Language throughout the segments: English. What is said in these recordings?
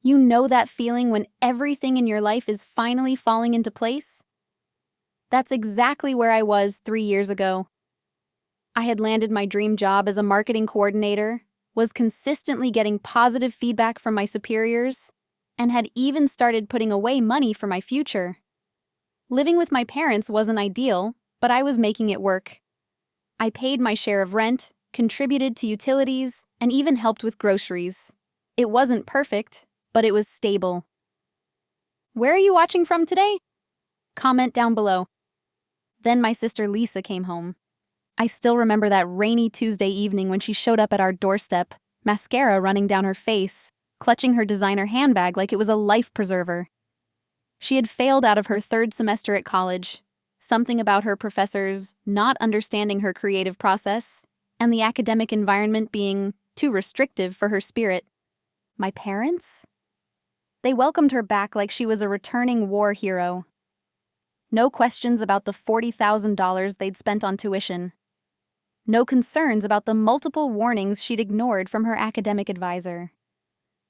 You know that feeling when everything in your life is finally falling into place? That's exactly where I was 3 years ago. I had landed my dream job as a marketing coordinator, was consistently getting positive feedback from my superiors, and had even started putting away money for my future. Living with my parents wasn't ideal, but I was making it work. I paid my share of rent, contributed to utilities, and even helped with groceries. It wasn't perfect, but it was stable. Where are you watching from today? Comment down below. Then my sister Lisa came home. I still remember that rainy Tuesday evening when she showed up at our doorstep, mascara running down her face, clutching her designer handbag like it was a life preserver. She had failed out of her third semester at college, something about her professors not understanding her creative process, and the academic environment being too restrictive for her spirit. My parents? They welcomed her back like she was a returning war hero. No questions about the $40,000 they'd spent on tuition. No concerns about the multiple warnings she'd ignored from her academic advisor.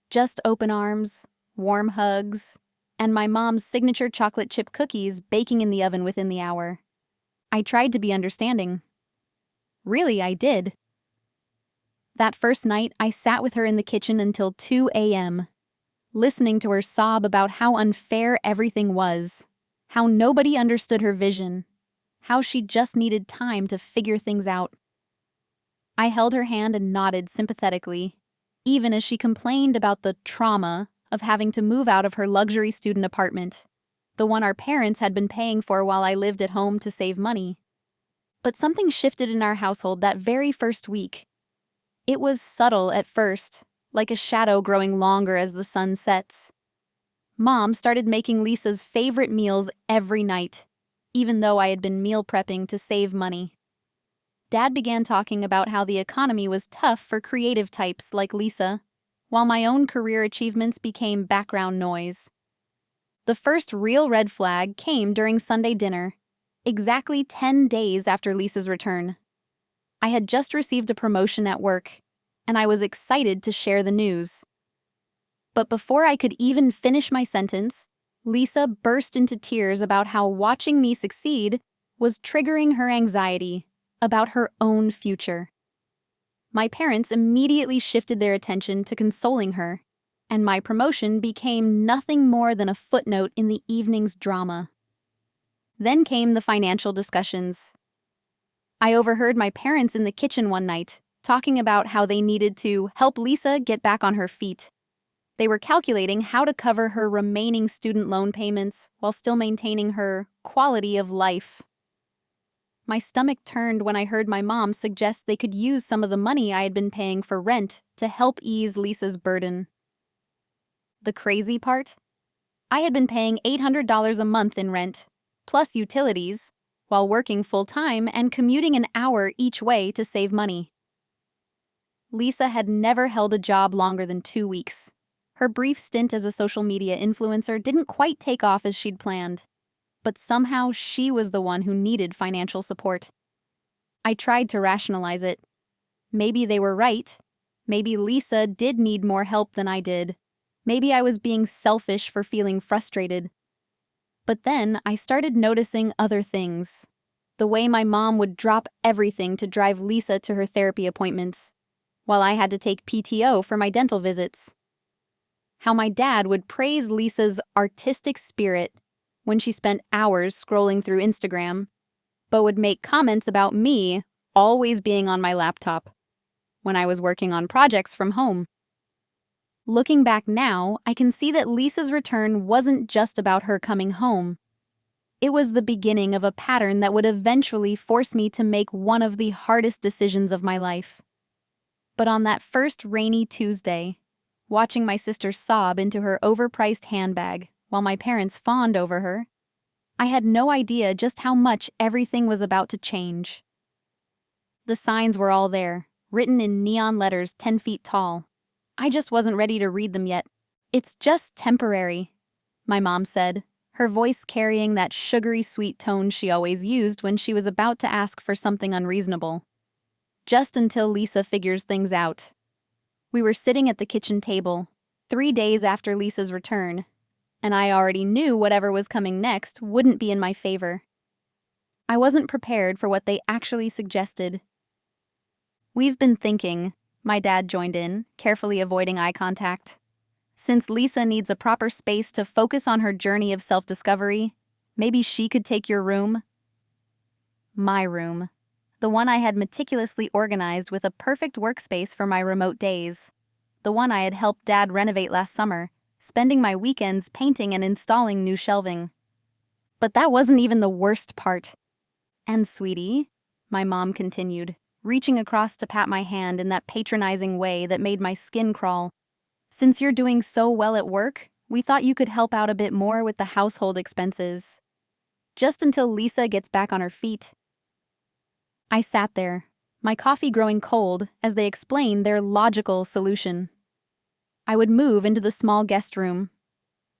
Just open arms, warm hugs, and my mom's signature chocolate chip cookies baking in the oven within the hour. I tried to be understanding. Really, I did. That first night, I sat with her in the kitchen until 2 a.m., listening to her sob about how unfair everything was, how nobody understood her vision, how she just needed time to figure things out. I held her hand and nodded sympathetically, even as she complained about the trauma of having to move out of her luxury student apartment, the one our parents had been paying for while I lived at home to save money. But something shifted in our household that very first week. It was subtle at first, like a shadow growing longer as the sun sets. Mom started making Lisa's favorite meals every night, even though I had been meal prepping to save money. Dad began talking about how the economy was tough for creative types like Lisa, while my own career achievements became background noise. The first real red flag came during Sunday dinner, exactly 10 days after Lisa's return. I had just received a promotion at work, and I was excited to share the news. But before I could even finish my sentence, Lisa burst into tears about how watching me succeed was triggering her anxiety about her own future. My parents immediately shifted their attention to consoling her, and my promotion became nothing more than a footnote in the evening's drama. Then came the financial discussions. I overheard my parents in the kitchen one night, talking about how they needed to help Lisa get back on her feet. They were calculating how to cover her remaining student loan payments while still maintaining her quality of life. My stomach turned when I heard my mom suggest they could use some of the money I had been paying for rent to help ease Lisa's burden. The crazy part? I had been paying $800 a month in rent, plus utilities, while working full-time and commuting an hour each way to save money. Lisa had never held a job longer than 2 weeks. Her brief stint as a social media influencer didn't quite take off as she'd planned, but somehow she was the one who needed financial support. I tried to rationalize it. Maybe they were right. Maybe Lisa did need more help than I did. Maybe I was being selfish for feeling frustrated. But then I started noticing other things. The way my mom would drop everything to drive Lisa to her therapy appointments, while I had to take PTO for my dental visits. How my dad would praise Lisa's artistic spirit when she spent hours scrolling through Instagram, but would make comments about me always being on my laptop when I was working on projects from home. Looking back now, I can see that Lisa's return wasn't just about her coming home. It was the beginning of a pattern that would eventually force me to make one of the hardest decisions of my life. But on that first rainy Tuesday, watching my sister sob into her overpriced handbag while my parents fawned over her, I had no idea just how much everything was about to change. The signs were all there, written in neon letters 10 feet tall. I just wasn't ready to read them yet. "It's just temporary," my mom said, her voice carrying that sugary sweet tone she always used when she was about to ask for something unreasonable. "Just until Lisa figures things out." We were sitting at the kitchen table, 3 days after Lisa's return, and I already knew whatever was coming next wouldn't be in my favor. I wasn't prepared for what they actually suggested. "We've been thinking," my dad joined in, carefully avoiding eye contact. "Since Lisa needs a proper space to focus on her journey of self-discovery, maybe she could take your room?" My room. The one I had meticulously organized with a perfect workspace for my remote days. The one I had helped Dad renovate last summer, spending my weekends painting and installing new shelving. But that wasn't even the worst part. "And sweetie," my mom continued, reaching across to pat my hand in that patronizing way that made my skin crawl, "since you're doing so well at work, we thought you could help out a bit more with the household expenses. Just until Lisa gets back on her feet." I sat there, my coffee growing cold as they explained their logical solution. I would move into the small guest room,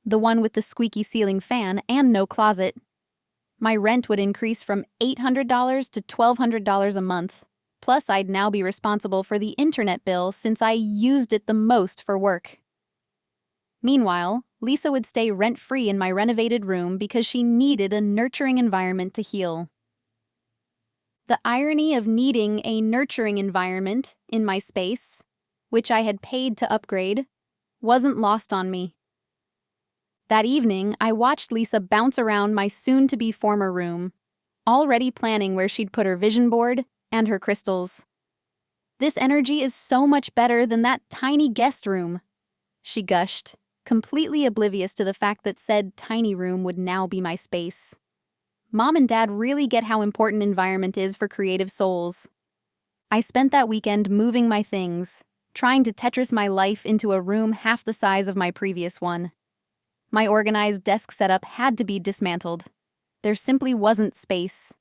the one with the squeaky ceiling fan and no closet. My rent would increase from $800 to $1,200 a month. Plus, I'd now be responsible for the internet bill since I used it the most for work. Meanwhile, Lisa would stay rent-free in my renovated room because she needed a nurturing environment to heal. The irony of needing a nurturing environment in my space, which I had paid to upgrade, wasn't lost on me. That evening, I watched Lisa bounce around my soon-to-be former room, already planning where she'd put her vision board and her crystals. "This energy is so much better than that tiny guest room," she gushed, completely oblivious to the fact that said tiny room would now be my space. Mom and Dad really get how important environment is for creative souls. I spent that weekend moving my things, trying to Tetris my life into a room half the size of my previous one. My organized desk setup had to be dismantled. There simply wasn't space.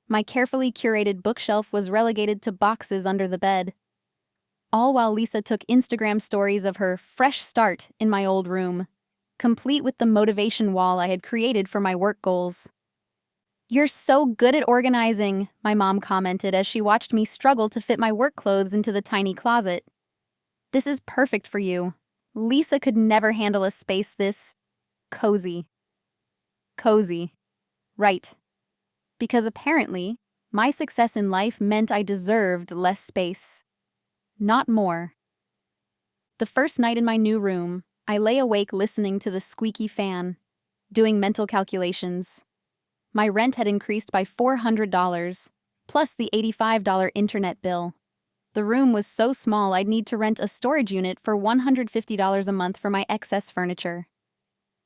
My carefully curated bookshelf was relegated to boxes under the bed. All while Lisa took Instagram stories of her fresh start in my old room, complete with the motivation wall I had created for my work goals. "You're so good at organizing," my mom commented as she watched me struggle to fit my work clothes into the tiny closet. "This is perfect for you. Lisa could never handle a space this cozy." Cozy. Right. Because apparently, my success in life meant I deserved less space. Not more. The first night in my new room, I lay awake listening to the squeaky fan, doing mental calculations. My rent had increased by $400, plus the $85 internet bill. The room was so small I'd need to rent a storage unit for $150 a month for my excess furniture.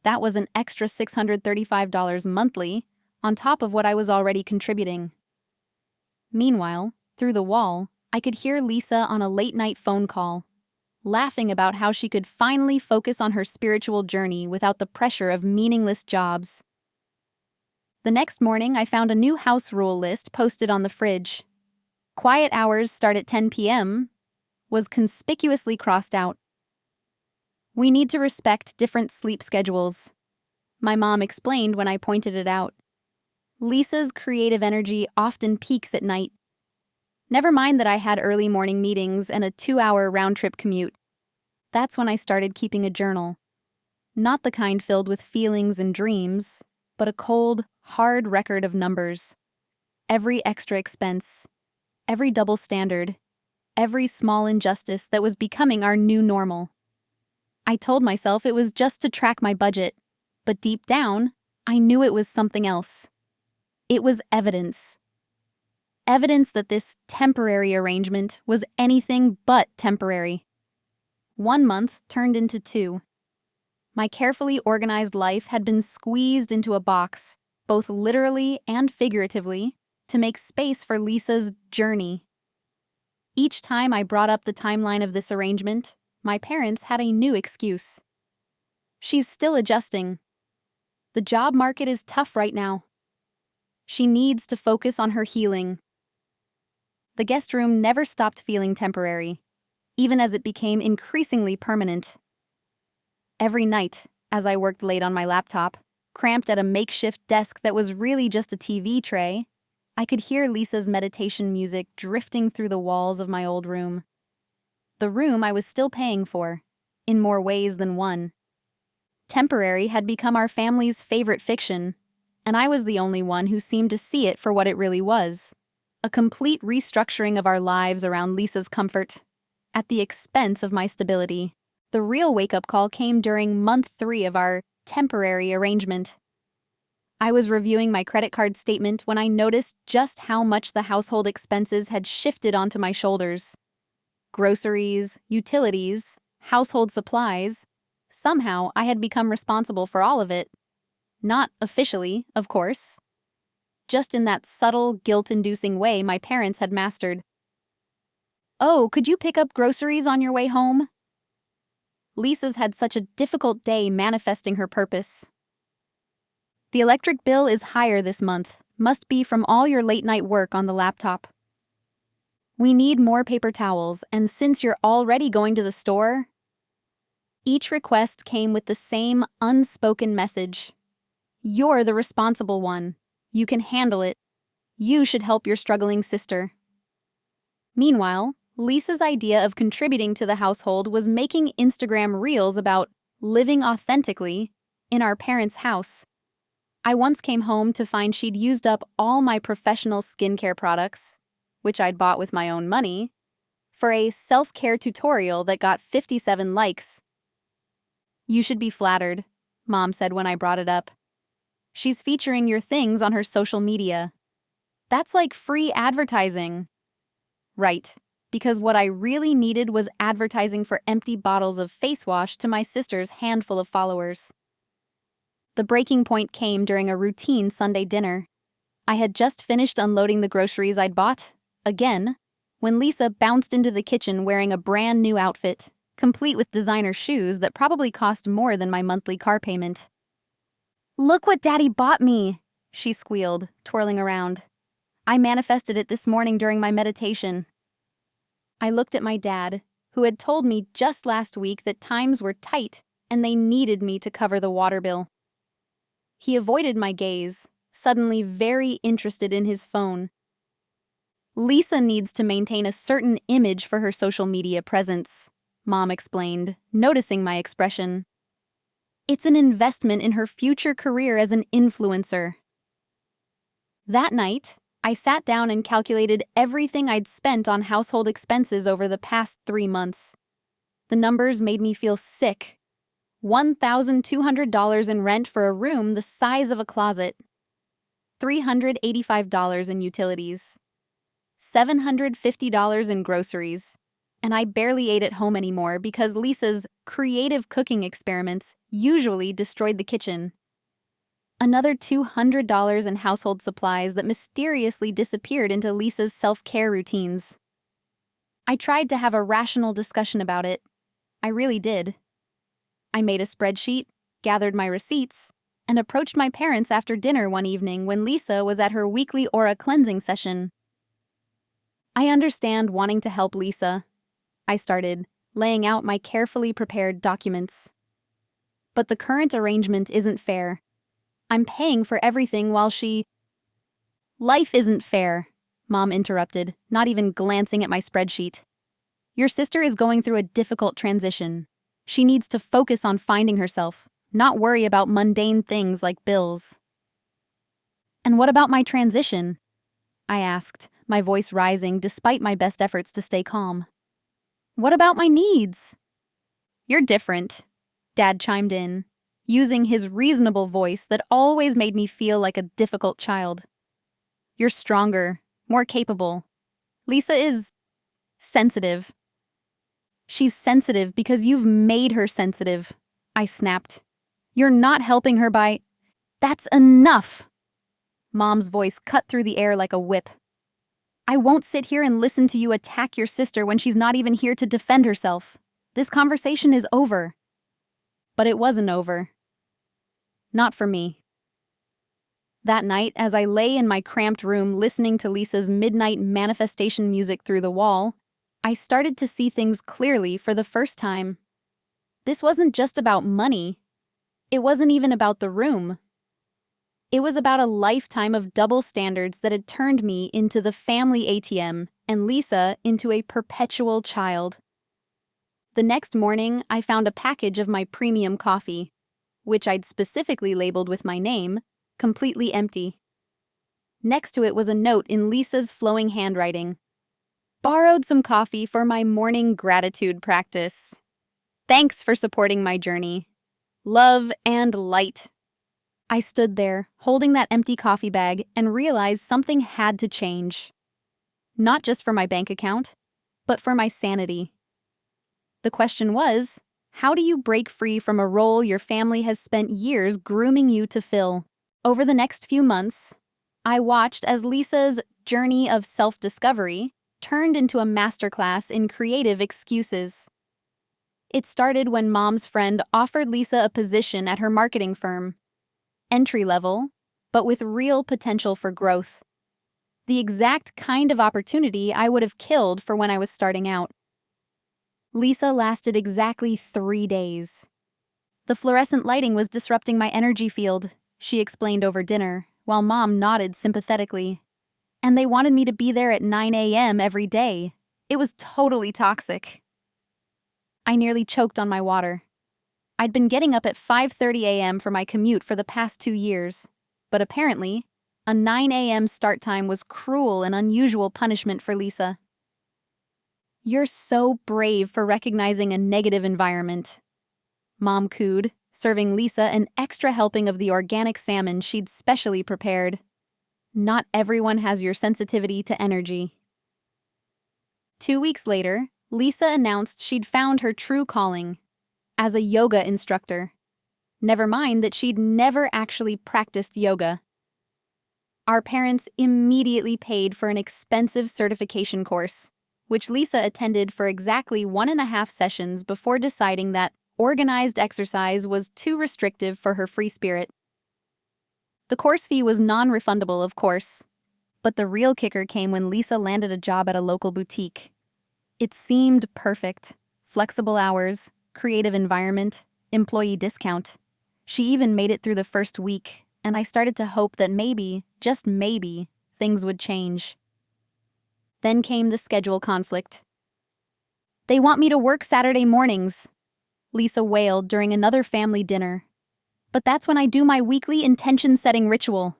That was an extra $635 monthly, on top of what I was already contributing. Meanwhile, through the wall, I could hear Lisa on a late-night phone call, laughing about how she could finally focus on her spiritual journey without the pressure of meaningless jobs. The next morning, I found a new house rule list posted on the fridge. "Quiet hours start at 10 p.m. was conspicuously crossed out. "We need to respect different sleep schedules," my mom explained when I pointed it out. "Lisa's creative energy often peaks at night. Never mind that I had early morning meetings and a 2-hour round-trip commute. That's when I started keeping a journal. Not the kind filled with feelings and dreams, but a cold, hard record of numbers. Every extra expense, every double standard, every small injustice that was becoming our new normal. I told myself it was just to track my budget, but deep down, I knew it was something else. It was evidence. Evidence that this temporary arrangement was anything but temporary. 1 month turned into 2. My carefully organized life had been squeezed into a box, both literally and figuratively, to make space for Lisa's journey. Each time I brought up the timeline of this arrangement, my parents had a new excuse. "She's still adjusting. The job market is tough right now. She needs to focus on her healing." The guest room never stopped feeling temporary, even as it became increasingly permanent. Every night, as I worked late on my laptop, cramped at a makeshift desk that was really just a TV tray, I could hear Lisa's meditation music drifting through the walls of my old room. The room I was still paying for, in more ways than one. Temporary had become our family's favorite fiction, and I was the only one who seemed to see it for what it really was. A complete restructuring of our lives around Lisa's comfort, at the expense of my stability. The real wake-up call came during month 3 of our temporary arrangement. I was reviewing my credit card statement when I noticed just how much the household expenses had shifted onto my shoulders. Groceries, utilities, household supplies. Somehow I had become responsible for all of it. Not officially, of course. Just in that subtle, guilt-inducing way my parents had mastered. "Oh, could you pick up groceries on your way home?" Lisa's had such a difficult day manifesting her purpose. "The electric bill is higher this month. Must be from all your late-night work on the laptop. We need more paper towels, and since you're already going to the store..." Each request came with the same unspoken message. "You're the responsible one. You can handle it. You should help your struggling sister." Meanwhile, Lisa's idea of contributing to the household was making Instagram reels about living authentically in our parents' house. I once came home to find she'd used up all my professional skincare products, which I'd bought with my own money, for a self-care tutorial that got 57 likes. "You should be flattered," Mom said when I brought it up. "She's featuring your things on her social media. That's like free advertising." Right, because what I really needed was advertising for empty bottles of face wash to my sister's handful of followers. The breaking point came during a routine Sunday dinner. I had just finished unloading the groceries I'd bought, again, when Lisa bounced into the kitchen wearing a brand new outfit, complete with designer shoes that probably cost more than my monthly car payment. "Look what Daddy bought me," she squealed, twirling around. "I manifested it this morning during my meditation." I looked at my dad, who had told me just last week that times were tight and they needed me to cover the water bill. He avoided my gaze, suddenly very interested in his phone. "Lisa needs to maintain a certain image for her social media presence," Mom explained, noticing my expression. "It's an investment in her future career as an influencer." That night, I sat down and calculated everything I'd spent on household expenses over the past 3 months. The numbers made me feel sick. $1,200 in rent for a room the size of a closet. $385 in utilities. $750 in groceries. And I barely ate at home anymore because Lisa's creative cooking experiments usually destroyed the kitchen. Another $200 in household supplies that mysteriously disappeared into Lisa's self-care routines. I tried to have a rational discussion about it. I really did. I made a spreadsheet, gathered my receipts, and approached my parents after dinner one evening when Lisa was at her weekly aura cleansing session. "I understand wanting to help Lisa," I started, laying out my carefully prepared documents. "But the current arrangement isn't fair. I'm paying for everything while she..." "Life isn't fair," Mom interrupted, not even glancing at my spreadsheet. "Your sister is going through a difficult transition. She needs to focus on finding herself, not worry about mundane things like bills." "And what about my transition?" I asked, my voice rising despite my best efforts to stay calm. "What about my needs?" "You're different," Dad chimed in, using his reasonable voice that always made me feel like a difficult child. "You're stronger, more capable. Lisa is sensitive." "She's sensitive because you've made her sensitive," I snapped. "You're not helping her by..." "That's enough!" Mom's voice cut through the air like a whip. "I won't sit here and listen to you attack your sister when she's not even here to defend herself. This conversation is over." But it wasn't over. Not for me. That night, as I lay in my cramped room listening to Lisa's midnight manifestation music through the wall, I started to see things clearly for the first time. This wasn't just about money. It wasn't even about the room. It was about a lifetime of double standards that had turned me into the family ATM and Lisa into a perpetual child. The next morning, I found a package of my premium coffee, which I'd specifically labeled with my name, completely empty. Next to it was a note in Lisa's flowing handwriting. Borrowed some coffee for my morning gratitude practice. Thanks for supporting my journey. Love and light. I stood there, holding that empty coffee bag, and realized something had to change. Not just for my bank account, but for my sanity. The question was, how do you break free from a role your family has spent years grooming you to fill? Over the next few months, I watched as Lisa's journey of self-discovery turned into a masterclass in creative excuses. It started when Mom's friend offered Lisa a position at her marketing firm. Entry level, but with real potential for growth. The exact kind of opportunity I would have killed for when I was starting out. Lisa lasted exactly 3 days. The fluorescent lighting was disrupting my energy field, she explained over dinner, while Mom nodded sympathetically. And they wanted me to be there at 9 a.m. every day. It was totally toxic. I nearly choked on my water. I'd been getting up at 5:30 a.m. for my commute for the past 2 years, but apparently, a 9 a.m. start time was cruel and unusual punishment for Lisa. You're so brave for recognizing a negative environment, Mom cooed, serving Lisa an extra helping of the organic salmon she'd specially prepared. Not everyone has your sensitivity to energy. 2 weeks later, Lisa announced she'd found her true calling as a yoga instructor. Never mind that she'd never actually practiced yoga. Our parents immediately paid for an expensive certification course, which Lisa attended for exactly 1.5 sessions before deciding that organized exercise was too restrictive for her free spirit. The course fee was non-refundable, of course, but the real kicker came when Lisa landed a job at a local boutique. It seemed perfect. Flexible hours, creative environment, employee discount. She even made it through the first week, and I started to hope that maybe, just maybe, things would change. Then came the schedule conflict. They want me to work Saturday mornings, Lisa wailed during another family dinner. But that's when I do my weekly intention-setting ritual.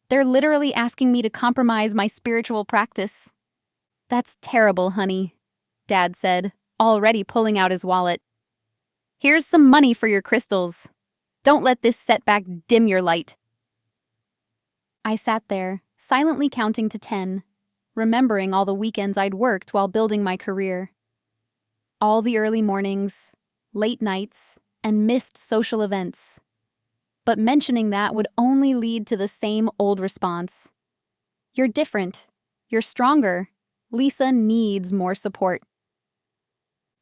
They're literally asking me to compromise my spiritual practice. That's terrible, honey, Dad said, already pulling out his wallet. Here's some money for your crystals. Don't let this setback dim your light. I sat there, silently counting to 10, remembering all the weekends I'd worked while building my career. All the early mornings, late nights, and missed social events. But mentioning that would only lead to the same old response. You're different. You're stronger. Lisa needs more support.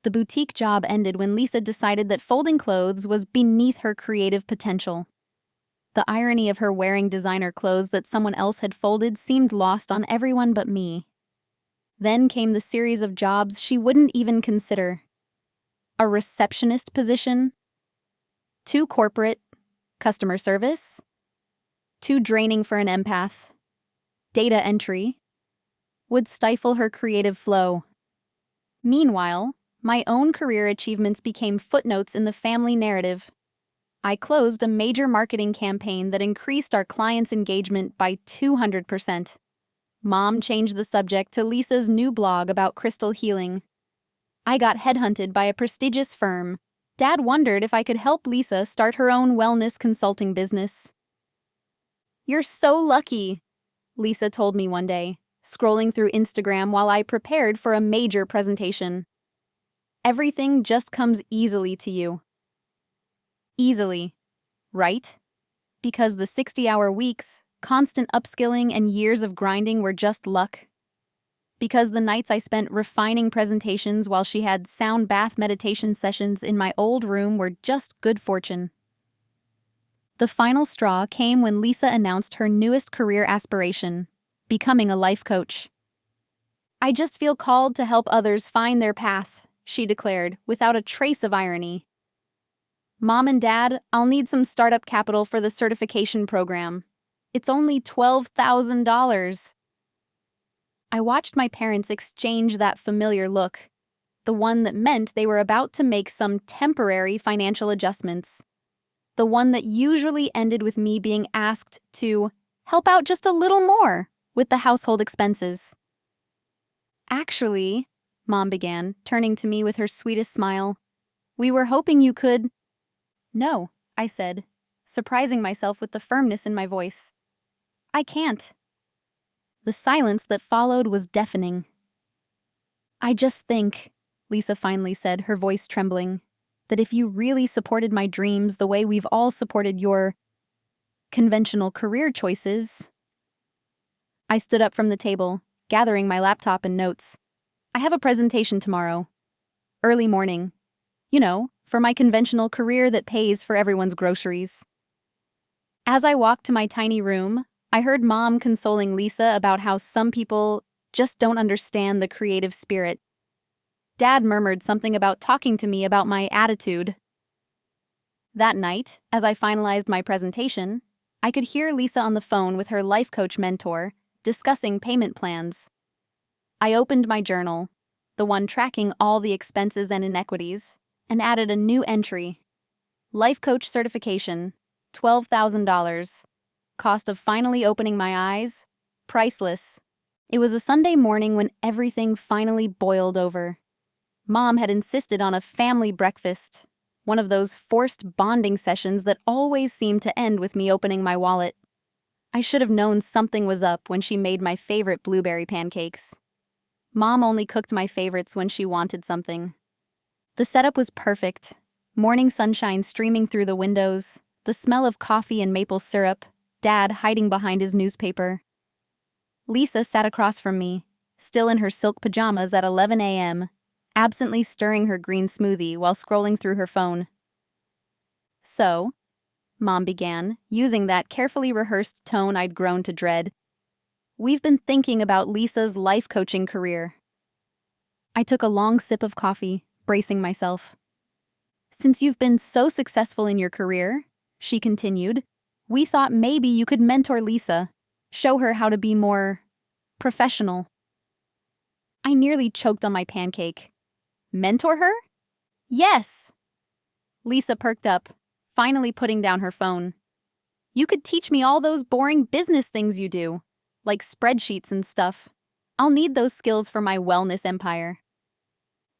The boutique job ended when Lisa decided that folding clothes was beneath her creative potential. The irony of her wearing designer clothes that someone else had folded seemed lost on everyone but me. Then came the series of jobs she wouldn't even consider. A receptionist position? Too corporate. Customer service? Too draining for an empath. Data entry? Would stifle her creative flow. Meanwhile, my own career achievements became footnotes in the family narrative. I closed a major marketing campaign that increased our clients' engagement by 200%. Mom changed the subject to Lisa's new blog about crystal healing. I got headhunted by a prestigious firm. Dad wondered if I could help Lisa start her own wellness consulting business. You're so lucky, Lisa told me one day, scrolling through Instagram while I prepared for a major presentation. Everything just comes easily to you. Easily, right? Because the 60-hour weeks, constant upskilling, and years of grinding were just luck. Because the nights I spent refining presentations while she had sound bath meditation sessions in my old room were just good fortune. The final straw came when Lisa announced her newest career aspiration, becoming a life coach. I just feel called to help others find their path, she declared, without a trace of irony. Mom and Dad, I'll need some startup capital for the certification program. It's only $12,000. I watched my parents exchange that familiar look. The one that meant they were about to make some temporary financial adjustments. The one that usually ended with me being asked to help out just a little more with the household expenses. Actually, Mom began, turning to me with her sweetest smile, we were hoping you could— No, I said, surprising myself with the firmness in my voice. I can't. The silence that followed was deafening. I just think, Lisa finally said, her voice trembling, that if you really supported my dreams the way we've all supported your conventional career choices— I stood up from the table, gathering my laptop and notes. I have a presentation tomorrow. Early morning. You know, for my conventional career that pays for everyone's groceries. As I walked to my tiny room, I heard Mom consoling Lisa about how some people just don't understand the creative spirit. Dad murmured something about talking to me about my attitude. That night, as I finalized my presentation, I could hear Lisa on the phone with her life coach mentor, discussing payment plans. I opened my journal, the one tracking all the expenses and inequities, and added a new entry. Life coach certification, $12,000. Cost of finally opening my eyes, priceless. It was a Sunday morning when everything finally boiled over. Mom had insisted on a family breakfast, one of those forced bonding sessions that always seemed to end with me opening my wallet. I should have known something was up when she made my favorite blueberry pancakes. Mom only cooked my favorites when she wanted something. The setup was perfect. Morning sunshine streaming through the windows, the smell of coffee and maple syrup, Dad hiding behind his newspaper. Lisa sat across from me, still in her silk pajamas at 11 a.m., absently stirring her green smoothie while scrolling through her phone. So, Mom began, using that carefully rehearsed tone I'd grown to dread, we've been thinking about Lisa's life coaching career. I took a long sip of coffee, bracing myself. Since you've been so successful in your career, she continued, we thought maybe you could mentor Lisa, show her how to be more professional. I nearly choked on my pancake. Mentor her? Yes! Lisa perked up, finally putting down her phone. You could teach me all those boring business things you do, like spreadsheets and stuff. I'll need those skills for my wellness empire.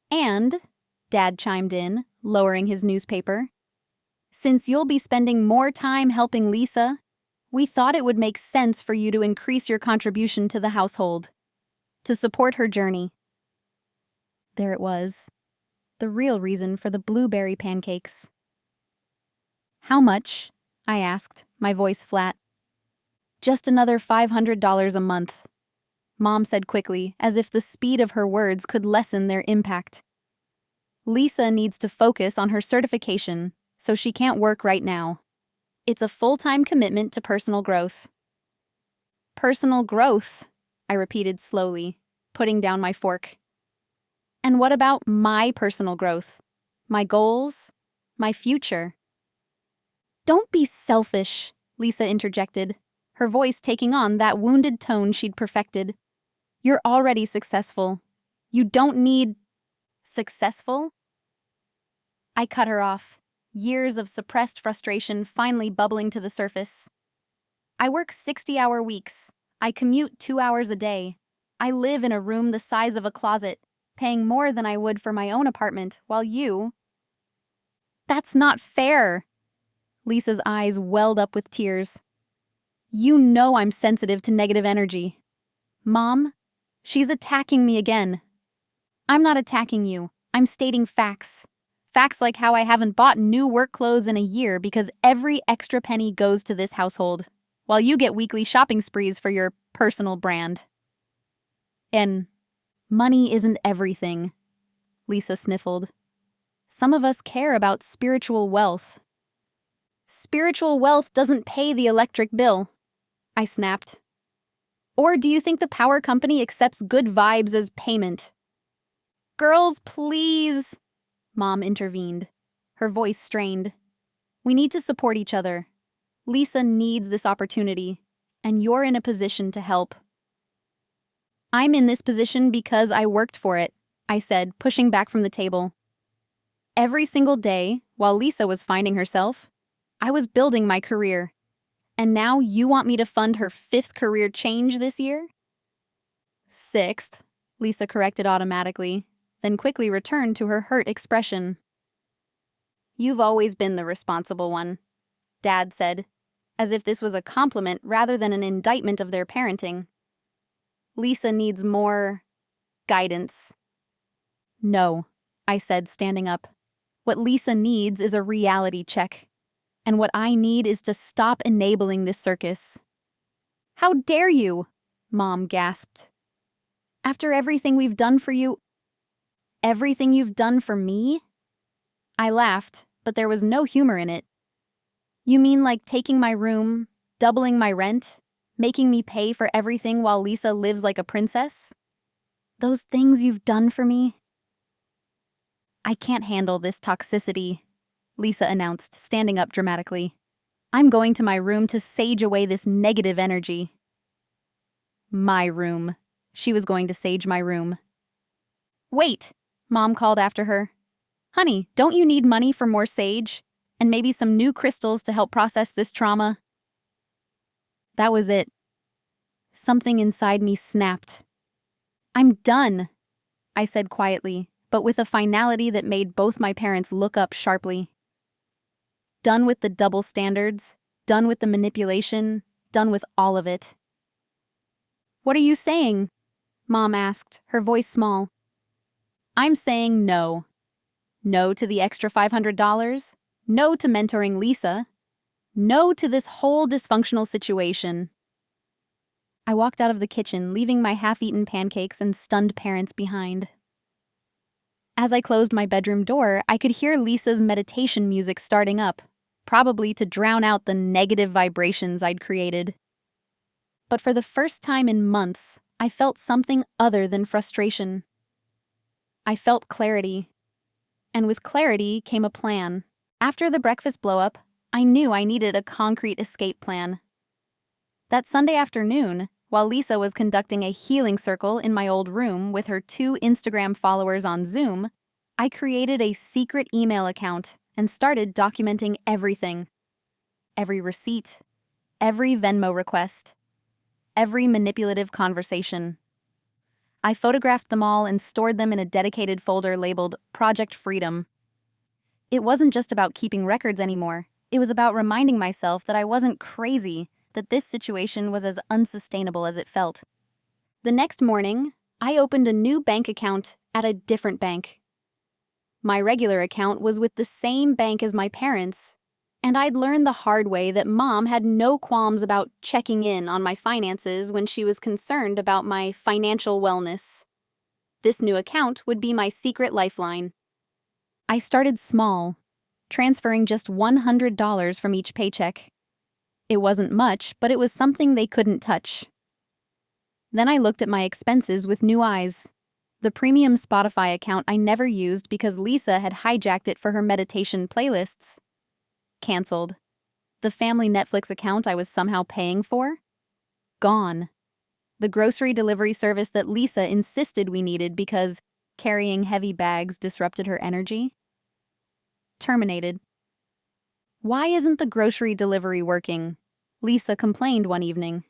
And, Dad chimed in, lowering his newspaper, since you'll be spending more time helping Lisa, we thought it would make sense for you to increase your contribution to the household, to support her journey. There it was, the real reason for the blueberry pancakes. How much? I asked, my voice flat. Just another $500 a month, Mom said quickly, as if the speed of her words could lessen their impact. Lisa needs to focus on her certification, so she can't work right now. It's a full-time commitment to personal growth. Personal growth, I repeated slowly, putting down my fork. And what about my personal growth? My goals? My future? Don't be selfish, Lisa interjected, her voice taking on that wounded tone she'd perfected. You're already successful. You don't need— Successful? I cut her off, years of suppressed frustration finally bubbling to the surface. I work 60-hour weeks. I commute 2 hours a day. I live in a room the size of a closet, paying more than I would for my own apartment, while you— That's not fair. Lisa's eyes welled up with tears. You know I'm sensitive to negative energy. Mom, she's attacking me again. I'm not attacking you. I'm stating facts. Facts like how I haven't bought new work clothes in a year because every extra penny goes to this household, while you get weekly shopping sprees for your personal brand. And money isn't everything, Lisa sniffled. Some of us care about spiritual wealth. Spiritual wealth doesn't pay the electric bill, I snapped. Or do you think the power company accepts good vibes as payment? Girls, please, Mom intervened, her voice strained. We need to support each other. Lisa needs this opportunity, and you're in a position to help. I'm in this position because I worked for it, I said, pushing back from the table. Every single day, while Lisa was finding herself, I was building my career. And now you want me to fund her 5th career change this year? 6th, Lisa corrected automatically, then quickly returned to her hurt expression. You've always been the responsible one, Dad said, as if this was a compliment rather than an indictment of their parenting. Lisa needs more guidance. No, I said, standing up. What Lisa needs is a reality check. And what I need is to stop enabling this circus. How dare you? Mom gasped. After everything we've done for you, everything you've done for me? I laughed, but there was no humor in it. You mean like taking my room, doubling my rent, making me pay for everything while Lisa lives like a princess? Those things you've done for me? I can't handle this toxicity, Lisa announced, standing up dramatically. I'm going to my room to sage away this negative energy. My room. She was going to sage my room. Wait, Mom called after her. Honey, don't you need money for more sage? And maybe some new crystals to help process this trauma? That was it. Something inside me snapped. I'm done, I said quietly, but with a finality that made both my parents look up sharply. Done with the double standards, done with the manipulation, done with all of it. What are you saying? Mom asked, her voice small. I'm saying no. No to the extra $500. No to mentoring Lisa. No to this whole dysfunctional situation. I walked out of the kitchen, leaving my half-eaten pancakes and stunned parents behind. As I closed my bedroom door, I could hear Lisa's meditation music starting up, probably to drown out the negative vibrations I'd created. But for the first time in months, I felt something other than frustration. I felt clarity. And with clarity came a plan. After the breakfast blow-up, I knew I needed a concrete escape plan. That Sunday afternoon, while Lisa was conducting a healing circle in my old room with her 2 Instagram followers on Zoom, I created a secret email account and started documenting everything. Every receipt, every Venmo request, every manipulative conversation. I photographed them all and stored them in a dedicated folder labeled Project Freedom. It wasn't just about keeping records anymore. It was about reminding myself that I wasn't crazy, that this situation was as unsustainable as it felt. The next morning, I opened a new bank account at a different bank. My regular account was with the same bank as my parents', and I'd learned the hard way that Mom had no qualms about checking in on my finances when she was concerned about my financial wellness. This new account would be my secret lifeline. I started small, transferring just $100 from each paycheck. It wasn't much, but it was something they couldn't touch. Then I looked at my expenses with new eyes. The premium Spotify account I never used because Lisa had hijacked it for her meditation playlists. Cancelled. The family Netflix account I was somehow paying for? Gone. The grocery delivery service that Lisa insisted we needed because carrying heavy bags disrupted her energy? Terminated. Why isn't the grocery delivery working? Lisa complained one evening.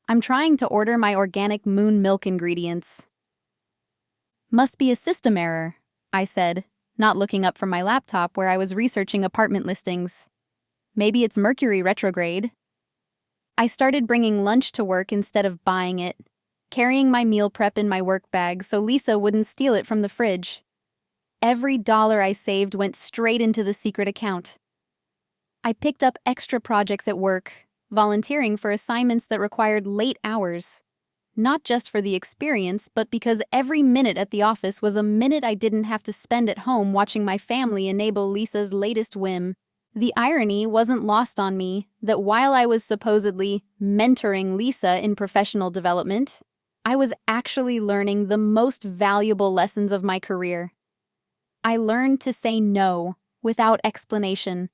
I'm trying to order my organic moon milk ingredients. Must be a system error, I said, not looking up from my laptop where I was researching apartment listings. Maybe it's Mercury retrograde. I started bringing lunch to work instead of buying it, carrying my meal prep in my work bag so Lisa wouldn't steal it from the fridge. Every dollar I saved went straight into the secret account. I picked up extra projects at work, volunteering for assignments that required late hours. Not just for the experience, but because every minute at the office was a minute I didn't have to spend at home watching my family enable Lisa's latest whim. The irony wasn't lost on me that while I was supposedly mentoring Lisa in professional development, I was actually learning the most valuable lessons of my career. I learned to say no without explanation.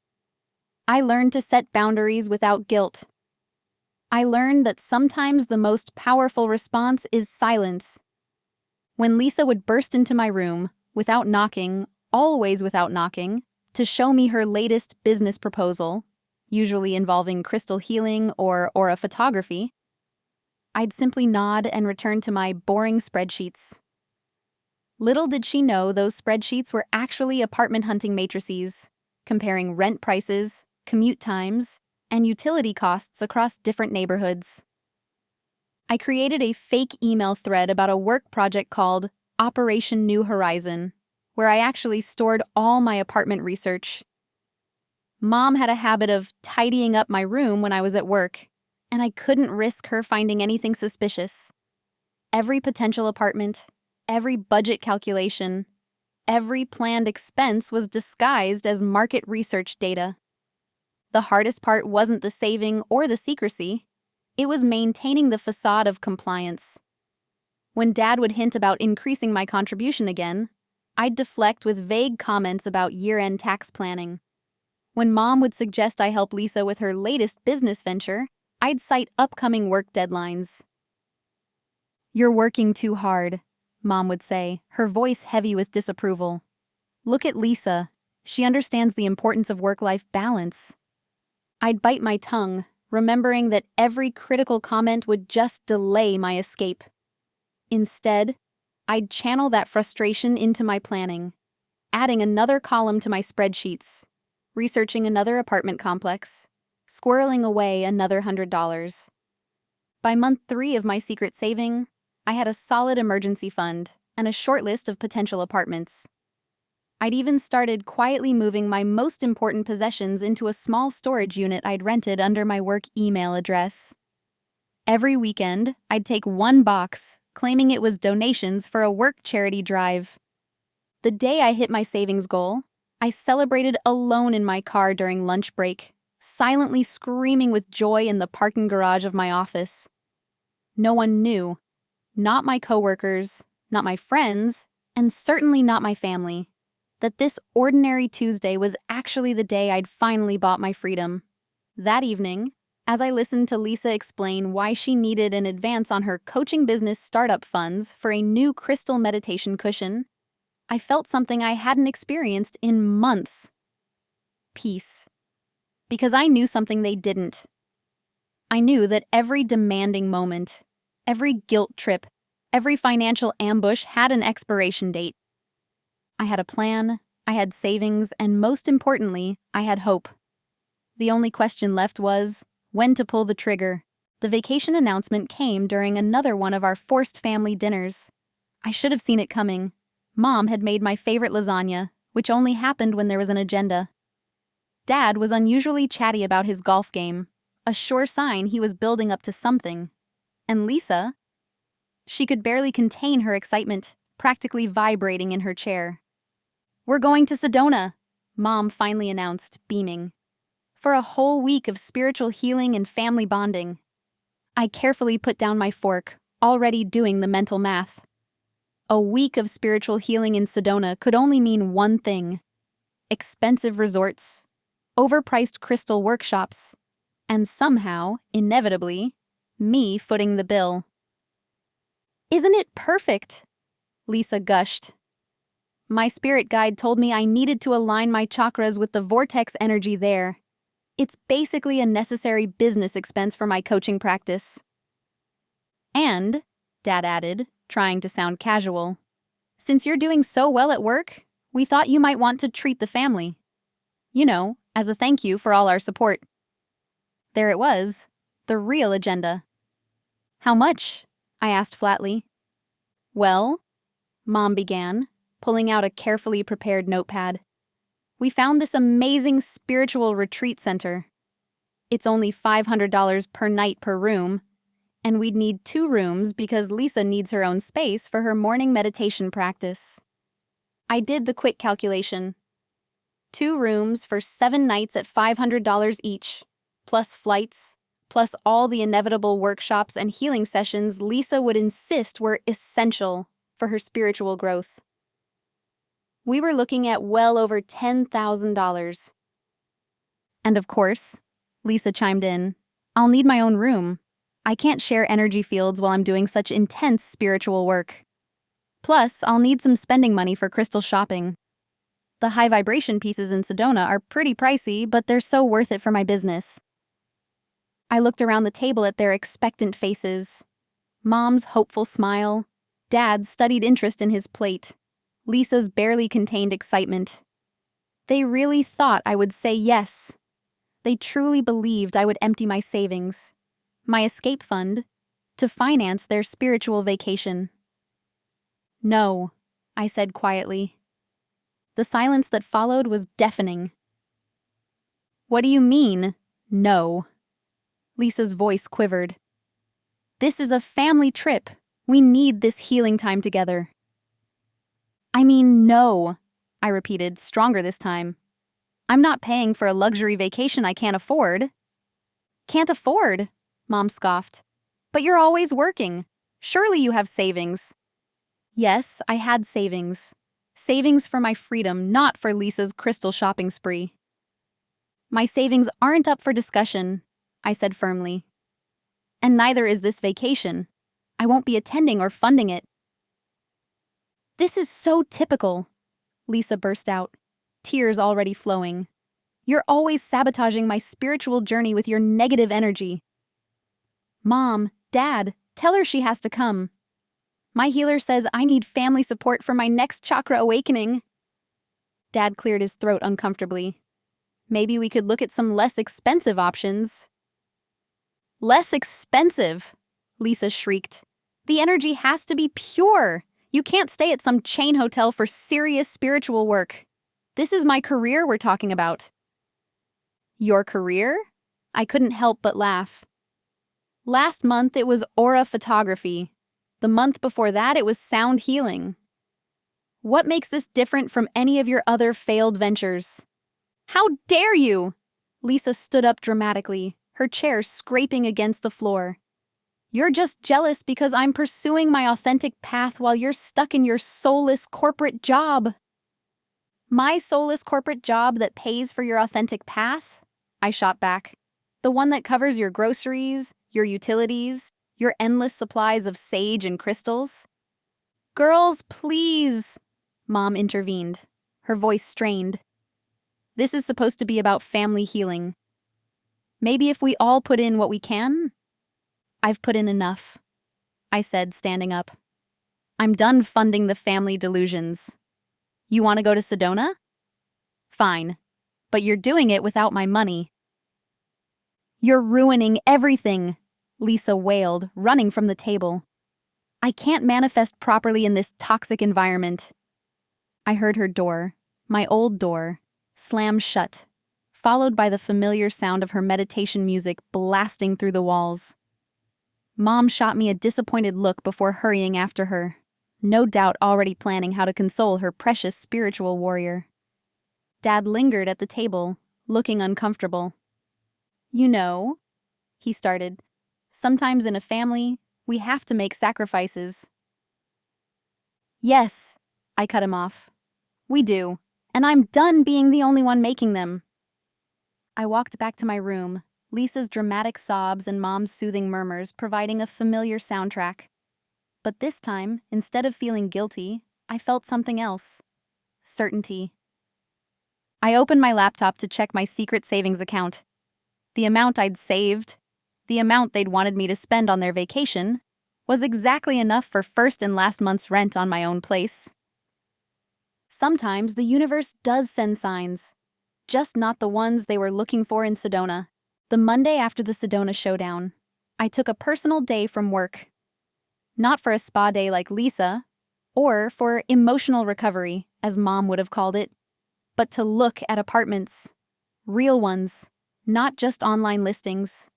I learned to set boundaries without guilt. I learned that sometimes the most powerful response is silence. When Lisa would burst into my room, without knocking, always without knocking, to show me her latest business proposal, usually involving crystal healing or aura photography, I'd simply nod and return to my boring spreadsheets. Little did she know those spreadsheets were actually apartment hunting matrices, comparing rent prices, commute times, and utility costs across different neighborhoods. I created a fake email thread about a work project called Operation New Horizon, where I actually stored all my apartment research. Mom had a habit of tidying up my room when I was at work, and I couldn't risk her finding anything suspicious. Every potential apartment, every budget calculation, every planned expense was disguised as market research data. The hardest part wasn't the saving or the secrecy. It was maintaining the facade of compliance. When Dad would hint about increasing my contribution again, I'd deflect with vague comments about year-end tax planning. When Mom would suggest I help Lisa with her latest business venture, I'd cite upcoming work deadlines. "You're working too hard," Mom would say, her voice heavy with disapproval. "Look at Lisa. She understands the importance of work-life balance." I'd bite my tongue, remembering that every critical comment would just delay my escape. Instead, I'd channel that frustration into my planning, adding another column to my spreadsheets, researching another apartment complex, squirreling away another $100. By month 3 of my secret saving, I had a solid emergency fund and a short list of potential apartments. I'd even started quietly moving my most important possessions into a small storage unit I'd rented under my work email address. Every weekend, I'd take one box, claiming it was donations for a work charity drive. The day I hit my savings goal, I celebrated alone in my car during lunch break, silently screaming with joy in the parking garage of my office. No one knew. Not my coworkers, not my friends, and certainly not my family, that this ordinary Tuesday was actually the day I'd finally bought my freedom. That evening, as I listened to Lisa explain why she needed an advance on her coaching business startup funds for a new crystal meditation cushion, I felt something I hadn't experienced in months. Peace. Because I knew something they didn't. I knew that every demanding moment, every guilt trip, every financial ambush had an expiration date. I had a plan, I had savings, and most importantly, I had hope. The only question left was when to pull the trigger. The vacation announcement came during another one of our forced family dinners. I should have seen it coming. Mom had made my favorite lasagna, which only happened when there was an agenda. Dad was unusually chatty about his golf game, a sure sign he was building up to something. And Lisa? She could barely contain her excitement, practically vibrating in her chair. "We're going to Sedona," Mom finally announced, beaming. "For a whole week of spiritual healing and family bonding." I carefully put down my fork, already doing the mental math. A week of spiritual healing in Sedona could only mean one thing: expensive resorts, overpriced crystal workshops, and somehow, inevitably, me footing the bill. "Isn't it perfect?" Lisa gushed. "My spirit guide told me I needed to align my chakras with the vortex energy there. It's basically a necessary business expense for my coaching practice." "And," Dad added, trying to sound casual, "since you're doing so well at work, we thought you might want to treat the family. You know, as a thank you for all our support." There it was, the real agenda. "How much?" I asked flatly. "Well," Mom began, pulling out a carefully prepared notepad, "we found this amazing spiritual retreat center. It's only $500 per night per room, and we'd need 2 rooms because Lisa needs her own space for her morning meditation practice." I did the quick calculation. 2 rooms for 7 nights at $500 each, plus flights, plus all the inevitable workshops and healing sessions Lisa would insist were essential for her spiritual growth. We were looking at well over $10,000. "And of course," Lisa chimed in, "I'll need my own room. I can't share energy fields while I'm doing such intense spiritual work." Plus, I'll need some spending money for crystal shopping. The high vibration pieces in Sedona are pretty pricey, but they're so worth it for my business. I looked around the table at their expectant faces. Mom's hopeful smile, Dad's studied interest in his plate, Lisa's barely contained excitement. They really thought I would say yes. They truly believed I would empty my savings, my escape fund, to finance their spiritual vacation. No, I said quietly. The silence that followed was deafening. What do you mean, no? Lisa's voice quivered. This is a family trip. We need this healing time together. I mean, no, I repeated, stronger this time. I'm not paying for a luxury vacation I can't afford. Can't afford? Mom scoffed. But you're always working. Surely you have savings. Yes, I had savings. Savings for my freedom, not for Lisa's crystal shopping spree. My savings aren't up for discussion, I said firmly. And neither is this vacation. I won't be attending or funding it. This is so typical, Lisa burst out, tears already flowing. You're always sabotaging my spiritual journey with your negative energy. Mom, Dad, tell her she has to come. My healer says I need family support for my next chakra awakening. Dad cleared his throat uncomfortably. Maybe we could look at some less expensive options. Less expensive, Lisa shrieked. The energy has to be pure. You can't stay at some chain hotel for serious spiritual work. This is my career we're talking about. Your career? I couldn't help but laugh. Last month it was aura photography. The month before that it was sound healing. What makes this different from any of your other failed ventures? How dare you? Lisa stood up dramatically, her chair scraping against the floor. You're just jealous because I'm pursuing my authentic path while you're stuck in your soulless corporate job. My soulless corporate job that pays for your authentic path? I shot back. The one that covers your groceries, your utilities, your endless supplies of sage and crystals? Girls, please, Mom intervened, her voice strained. This is supposed to be about family healing. Maybe if we all put in what we can? I've put in enough, I said, standing up. I'm done funding the family delusions. You want to go to Sedona? Fine, but you're doing it without my money. You're ruining everything, Lisa wailed, running from the table. I can't manifest properly in this toxic environment. I heard her door, my old door, slam shut, followed by the familiar sound of her meditation music blasting through the walls. Mom shot me a disappointed look before hurrying after her, no doubt already planning how to console her precious spiritual warrior. Dad lingered at the table, looking uncomfortable. You know, he started, sometimes in a family, we have to make sacrifices. Yes, I cut him off. We do, and I'm done being the only one making them. I walked back to my room, Lisa's dramatic sobs and Mom's soothing murmurs providing a familiar soundtrack. But this time, instead of feeling guilty, I felt something else. Certainty. I opened my laptop to check my secret savings account. The amount I'd saved, the amount they'd wanted me to spend on their vacation, was exactly enough for first and last month's rent on my own place. Sometimes the universe does send signs, just not the ones they were looking for in Sedona. The Monday after the Sedona showdown, I took a personal day from work. Not for a spa day like Lisa, or for emotional recovery, as Mom would have called it, but to look at apartments. Real ones, not just online listings.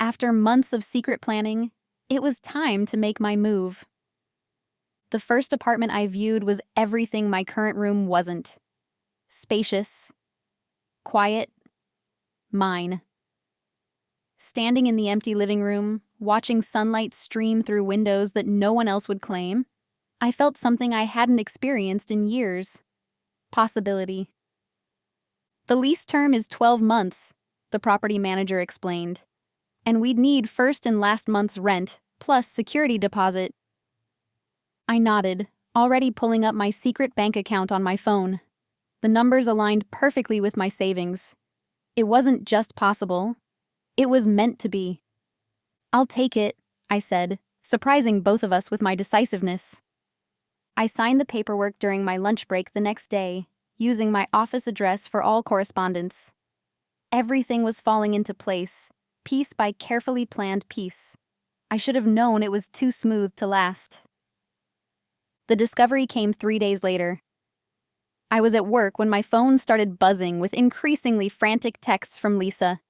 After months of secret planning, it was time to make my move. The first apartment I viewed was everything my current room wasn't. Spacious, quiet, mine. Standing in the empty living room, watching sunlight stream through windows that no one else would claim, I felt something I hadn't experienced in years. Possibility. The lease term is 12 months, the property manager explained, and we'd need first and last month's rent, plus security deposit. I nodded, already pulling up my secret bank account on my phone. The numbers aligned perfectly with my savings. It wasn't just possible. It was meant to be. "I'll take it," I said, surprising both of us with my decisiveness. I signed the paperwork during my lunch break the next day, using my office address for all correspondence. Everything was falling into place, piece by carefully planned piece. I should have known it was too smooth to last. The discovery came 3 days later. I was at work when my phone started buzzing with increasingly frantic texts from Lisa.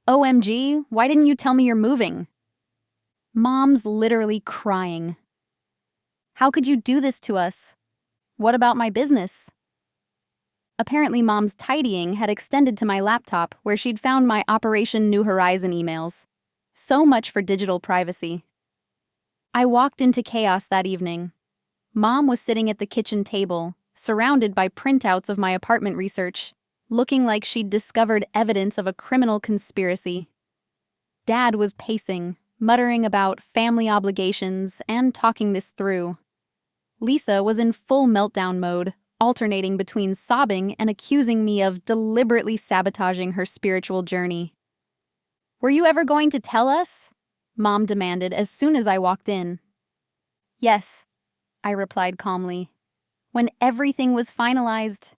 "OMG, why didn't you tell me you're moving?" Mom's literally crying. "How could you do this to us? What about my business?" Apparently, Mom's tidying had extended to my laptop where she'd found my Operation New Horizon emails. So much for digital privacy. I walked into chaos that evening. Mom was sitting at the kitchen table, surrounded by printouts of my apartment research, looking like she'd discovered evidence of a criminal conspiracy. Dad was pacing, muttering about family obligations and talking this through. Lisa was in full meltdown mode, alternating between sobbing and accusing me of deliberately sabotaging her spiritual journey. "Were you ever going to tell us?" Mom demanded as soon as I walked in. "Yes," I replied calmly. "When everything was finalized."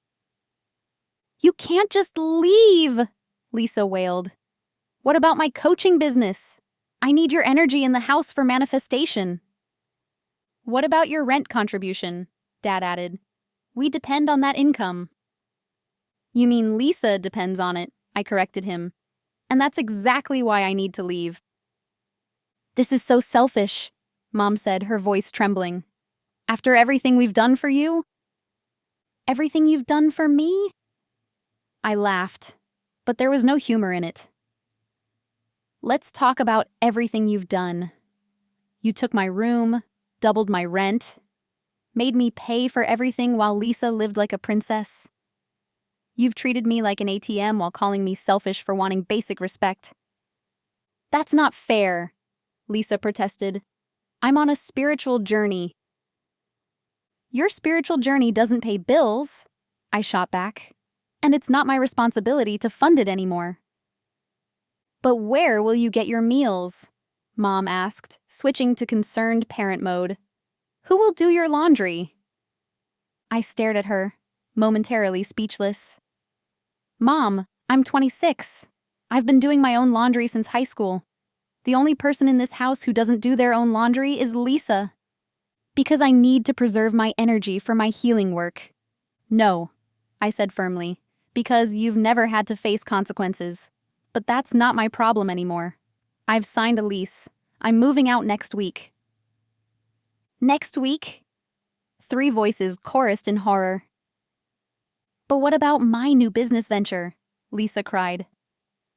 "You can't just leave," Lisa wailed. "What about my coaching business? I need your energy in the house for manifestation." "What about your rent contribution?" Dad added. "We depend on that income." "You mean Lisa depends on it," I corrected him. "And that's exactly why I need to leave." "This is so selfish," Mom said, her voice trembling. "After everything we've done for you?" "Everything you've done for me?" I laughed, but there was no humor in it. "Let's talk about everything you've done. You took my room, doubled my rent, made me pay for everything while Lisa lived like a princess. You've treated me like an ATM while calling me selfish for wanting basic respect." "That's not fair," Lisa protested. "I'm on a spiritual journey." "Your spiritual journey doesn't pay bills," I shot back, "and it's not my responsibility to fund it anymore." "But where will you get your meals?" Mom asked, switching to concerned parent mode. "Who will do your laundry?" I stared at her, momentarily speechless. "Mom, I'm 26. I've been doing my own laundry since high school. The only person in this house who doesn't do their own laundry is Lisa. Because I need to preserve my energy for my healing work." "No," I said firmly, "because you've never had to face consequences. But that's not my problem anymore. I've signed a lease. I'm moving out next week." "Next week?" 3 voices chorused in horror. "But what about my new business venture?" Lisa cried.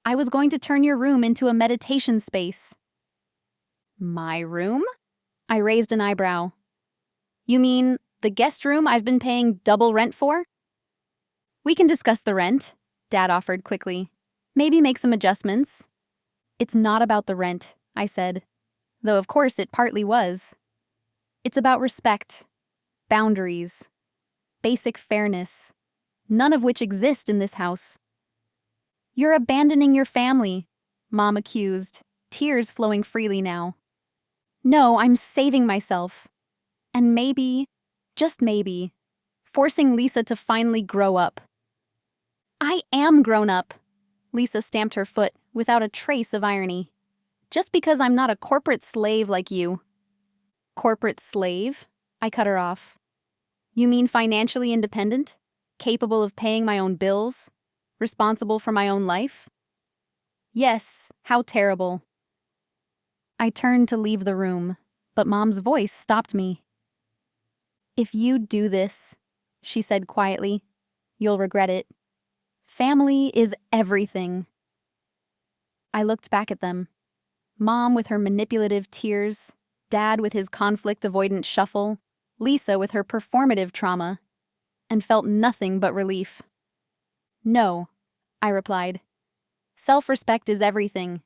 "I was going to turn your room into a meditation space." "My room?" I raised an eyebrow. "You mean the guest room I've been paying double rent for?" "We can discuss the rent," Dad offered quickly. "Maybe make some adjustments." "It's not about the rent," I said, though of course it partly was. "It's about respect, boundaries, basic fairness, none of which exist in this house." "You're abandoning your family," Mom accused, tears flowing freely now. "No, I'm saving myself. And maybe, just maybe, forcing Lisa to finally grow up." "I am grown up," Lisa stamped her foot without a trace of irony. "Just because I'm not a corporate slave like you." "Corporate slave?" I cut her off. "You mean financially independent? Capable of paying my own bills? Responsible for my own life?" "Yes, how terrible." I turned to leave the room, but Mom's voice stopped me. "If you do this," she said quietly, "you'll regret it. Family is everything." I looked back at them. Mom with her manipulative tears, Dad with his conflict-avoidant shuffle, Lisa with her performative trauma, and felt nothing but relief. "No," I replied. "Self-respect is everything,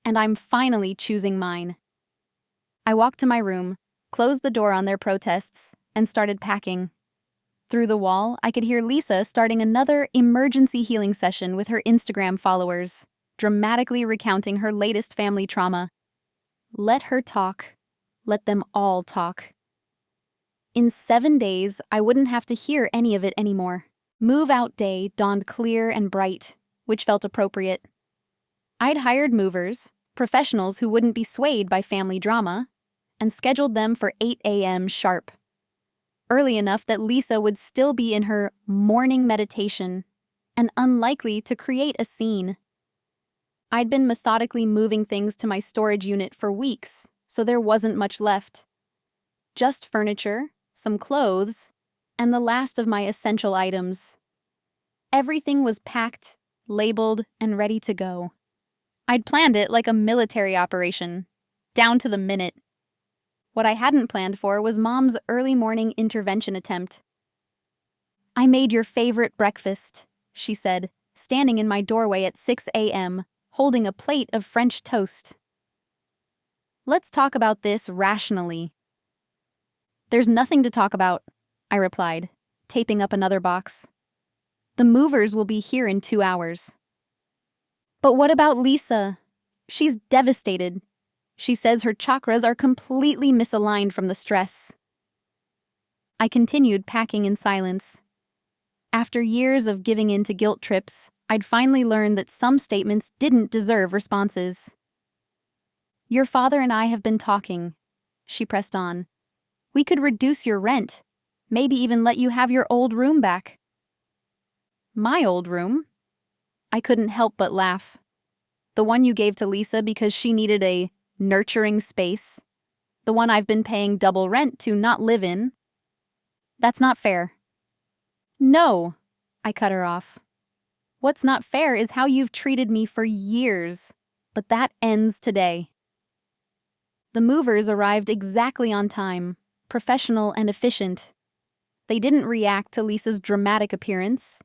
and I'm finally choosing mine." I walked to my room, closed the door on their protests, and started packing. Through the wall, I could hear Lisa starting another emergency healing session with her Instagram followers, dramatically recounting her latest family trauma. Let her talk. Let them all talk. In 7 days, I wouldn't have to hear any of it anymore. Move-out day dawned clear and bright, which felt appropriate. I'd hired movers, professionals who wouldn't be swayed by family drama, and scheduled them for 8 a.m. sharp. Early enough that Lisa would still be in her morning meditation and unlikely to create a scene. I'd been methodically moving things to my storage unit for weeks, so there wasn't much left. Just furniture, some clothes, and the last of my essential items. Everything was packed, labeled, and ready to go. I'd planned it like a military operation, down to the minute. What I hadn't planned for was Mom's early morning intervention attempt. "I made your favorite breakfast," she said, standing in my doorway at 6 a.m., holding a plate of French toast. "Let's talk about this rationally." "There's nothing to talk about," I replied, taping up another box. "The movers will be here in 2 hours." "But what about Lisa? She's devastated. She says her chakras are completely misaligned from the stress." I continued packing in silence. After years of giving in to guilt trips, I'd finally learned that some statements didn't deserve responses. "Your father and I have been talking," she pressed on. "We could reduce your rent, maybe even let you have your old room back." "My old room?" I couldn't help but laugh. "The one you gave to Lisa because she needed a nurturing space? The one I've been paying double rent to not live in? That's not fair." "No," I cut her off. "What's not fair is how you've treated me for years, but that ends today." The movers arrived exactly on time, professional and efficient. They didn't react to Lisa's dramatic appearance,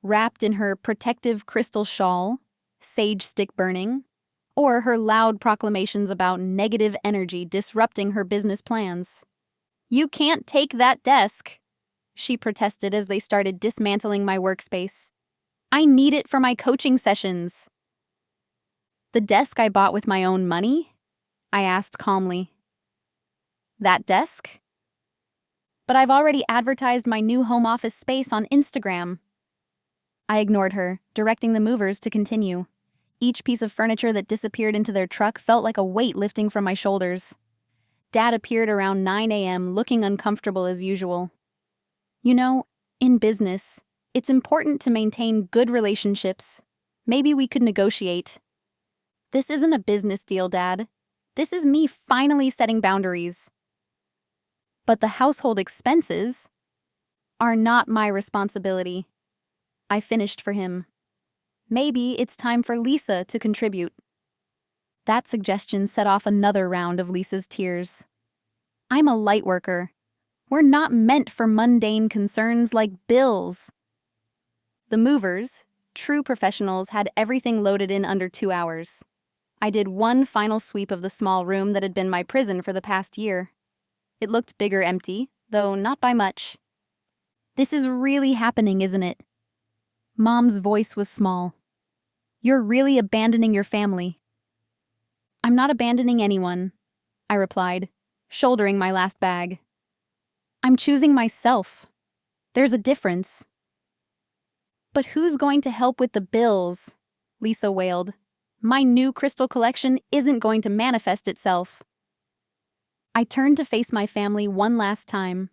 wrapped in her protective crystal shawl, sage stick burning, or her loud proclamations about negative energy disrupting her business plans. "You can't take that desk," she protested as they started dismantling my workspace. "I need it for my coaching sessions." "The desk I bought with my own money?" I asked calmly. "That desk? But I've already advertised my new home office space on Instagram." I ignored her, directing the movers to continue. Each piece of furniture that disappeared into their truck felt like a weight lifting from my shoulders. Dad appeared around 9 a.m., looking uncomfortable as usual. "You know, in business, it's important to maintain good relationships. Maybe we could negotiate." "This isn't a business deal, Dad. This is me finally setting boundaries." "But the household expenses are not my responsibility." I finished for him. "Maybe it's time for Lisa to contribute." That suggestion set off another round of Lisa's tears. "I'm a light worker. We're not meant for mundane concerns like bills." The movers, true professionals, had everything loaded in under 2 hours. I did one final sweep of the small room that had been my prison for the past year. It looked bigger empty, though not by much. "This is really happening, isn't it?" Mom's voice was small. "You're really abandoning your family." "I'm not abandoning anyone," I replied, shouldering my last bag. "I'm choosing myself. There's a difference." "But who's going to help with the bills?" Lisa wailed. "My new crystal collection isn't going to manifest itself." I turned to face my family one last time.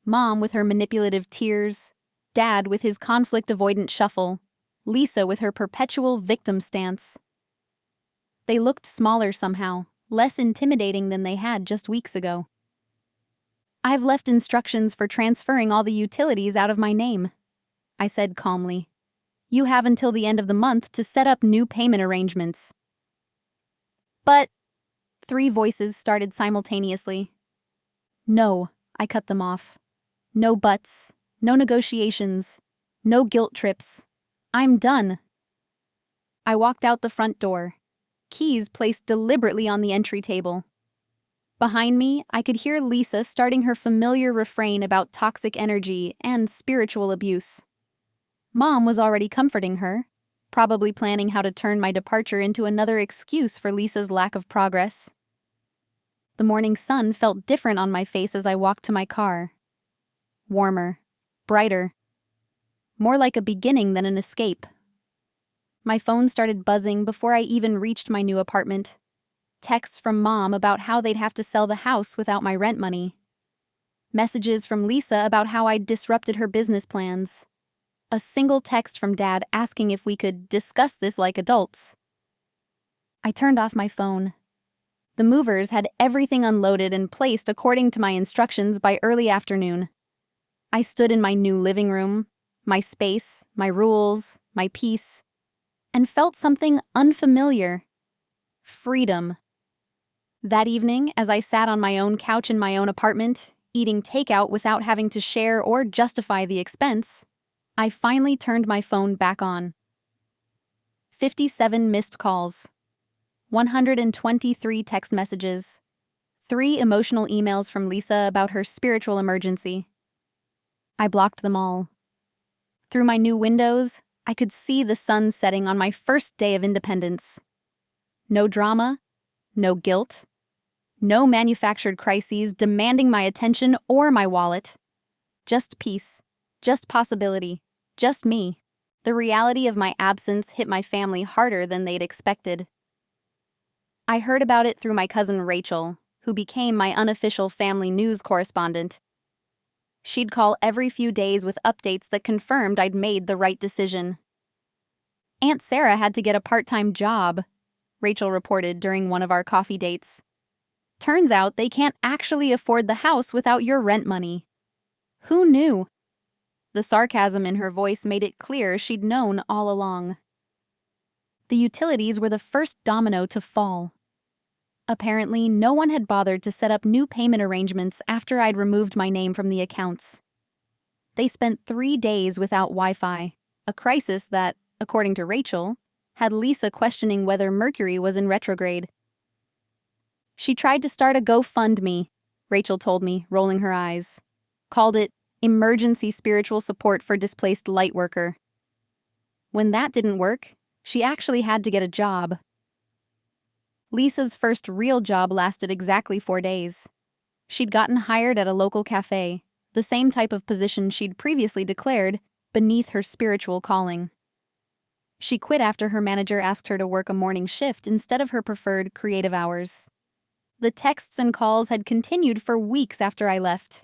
Mom with her manipulative tears, Dad with his conflict-avoidant shuffle, Lisa with her perpetual victim stance. They looked smaller somehow, less intimidating than they had just weeks ago. "I've left instructions for transferring all the utilities out of my name," I said calmly. "You have until the end of the month to set up new payment arrangements." "But," 3 voices started simultaneously. "No," I cut them off. "No buts, no negotiations, no guilt trips. I'm done." I walked out the front door, keys placed deliberately on the entry table. Behind me, I could hear Lisa starting her familiar refrain about toxic energy and spiritual abuse. Mom was already comforting her, probably planning how to turn my departure into another excuse for Lisa's lack of progress. The morning sun felt different on my face as I walked to my car. Warmer, brighter, more like a beginning than an escape. My phone started buzzing before I even reached my new apartment. Texts from Mom about how they'd have to sell the house without my rent money. Messages from Lisa about how I'd disrupted her business plans. A single text from Dad asking if we could discuss this like adults. I turned off my phone. The movers had everything unloaded and placed according to my instructions by early afternoon. I stood in my new living room, my space, my rules, my peace, and felt something unfamiliar. Freedom. That evening, as I sat on my own couch in my own apartment, eating takeout without having to share or justify the expense, I finally turned my phone back on. 57 missed calls, 123 text messages, 3 emotional emails from Lisa about her spiritual emergency. I blocked them all. Through my new windows, I could see the sun setting on my first day of independence. No drama, no guilt, no manufactured crises demanding my attention or my wallet. Just peace, just possibility, just me. The reality of my absence hit my family harder than they'd expected. I heard about it through my cousin Rachel, who became my unofficial family news correspondent. She'd call every few days with updates that confirmed I'd made the right decision. Aunt Sarah had to get a part-time job, Rachel reported during one of our coffee dates. Turns out they can't actually afford the house without your rent money. Who knew? The sarcasm in her voice made it clear she'd known all along. The utilities were the first domino to fall. Apparently, no one had bothered to set up new payment arrangements after I'd removed my name from the accounts. They spent 3 days without Wi-Fi, a crisis that, according to Rachel, had Lisa questioning whether Mercury was in retrograde. She tried to start a GoFundMe, Rachel told me, rolling her eyes. Called it Emergency Spiritual Support for Displaced Lightworker. When that didn't work, she actually had to get a job. Lisa's first real job lasted exactly 4 days. She'd gotten hired at a local cafe, the same type of position she'd previously declared beneath her spiritual calling. She quit after her manager asked her to work a morning shift instead of her preferred creative hours. The texts and calls had continued for weeks after I left,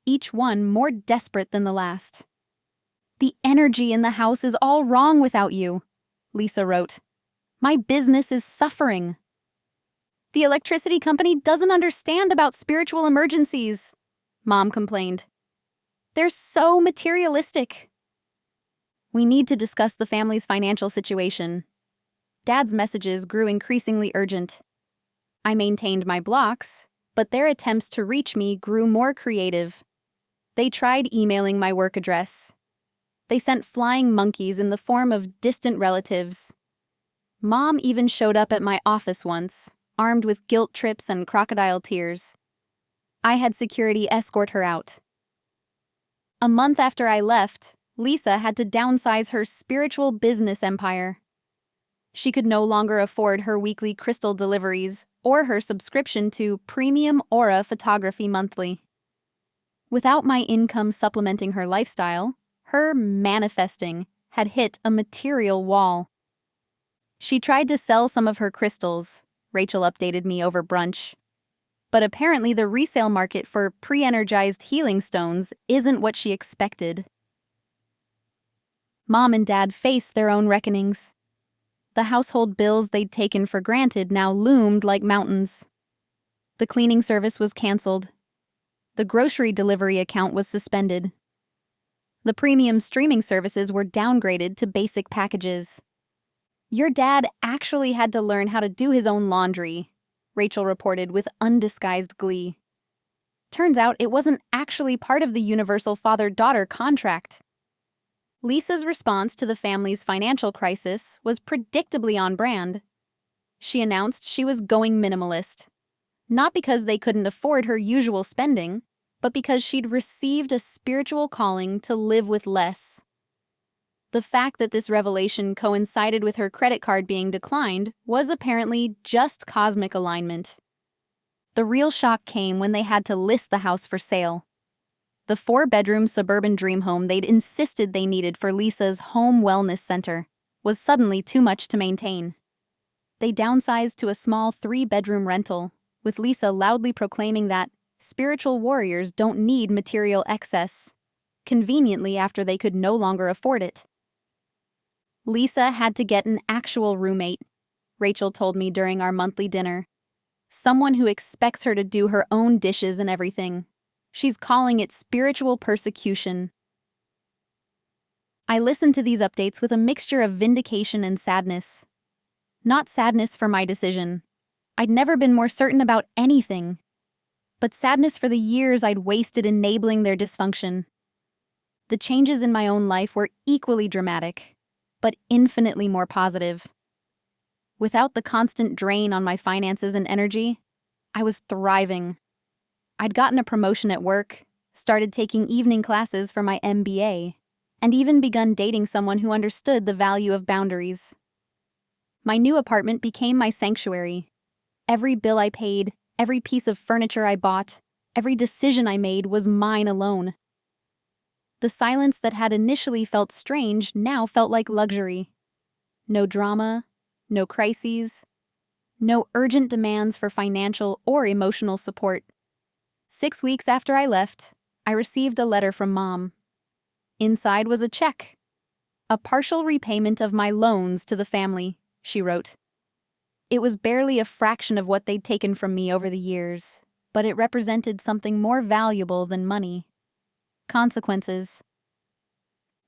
each one more desperate than the last. "The energy in the house is all wrong without you," Lisa wrote. "My business is suffering. The electricity company doesn't understand about spiritual emergencies," Mom complained. "They're so materialistic." "We need to discuss the family's financial situation." Dad's messages grew increasingly urgent. I maintained my blocks, but their attempts to reach me grew more creative. They tried emailing my work address. They sent flying monkeys in the form of distant relatives. Mom even showed up at my office once, armed with guilt trips and crocodile tears. I had security escort her out. A month after I left, Lisa had to downsize her spiritual business empire. She could no longer afford her weekly crystal deliveries or her subscription to Premium Aura Photography Monthly. Without my income supplementing her lifestyle, her manifesting had hit a material wall. She tried to sell some of her crystals, Rachel updated me over brunch. But apparently the resale market for pre-energized healing stones isn't what she expected. Mom and Dad faced their own reckonings. The household bills they'd taken for granted now loomed like mountains. The cleaning service was canceled. The grocery delivery account was suspended. The premium streaming services were downgraded to basic packages. "Your dad actually had to learn how to do his own laundry," Rachel reported with undisguised glee. Turns out it wasn't actually part of the universal father-daughter contract. Lisa's response to the family's financial crisis was predictably on brand. She announced she was going minimalist. Not because they couldn't afford her usual spending, but because she'd received a spiritual calling to live with less. The fact that this revelation coincided with her credit card being declined was apparently just cosmic alignment. The real shock came when they had to list the house for sale. The 4-bedroom suburban dream home they'd insisted they needed for Lisa's home wellness center was suddenly too much to maintain. They downsized to a small 3-bedroom rental, with Lisa loudly proclaiming that spiritual warriors don't need material excess, conveniently after they could no longer afford it. Lisa had to get an actual roommate, Rachel told me during our monthly dinner. Someone who expects her to do her own dishes and everything. She's calling it spiritual persecution. I listened to these updates with a mixture of vindication and sadness. Not sadness for my decision. I'd never been more certain about anything. But sadness for the years I'd wasted enabling their dysfunction. The changes in my own life were equally dramatic, but infinitely more positive. Without the constant drain on my finances and energy, I was thriving. I'd gotten a promotion at work, started taking evening classes for my MBA, and even begun dating someone who understood the value of boundaries. My new apartment became my sanctuary. Every bill I paid, every piece of furniture I bought, every decision I made was mine alone. The silence that had initially felt strange now felt like luxury. No drama, no crises, no urgent demands for financial or emotional support. 6 weeks after I left, I received a letter from Mom. Inside was a check. A partial repayment of my loans to the family, she wrote. It was barely a fraction of what they'd taken from me over the years, but it represented something more valuable than money. Consequences.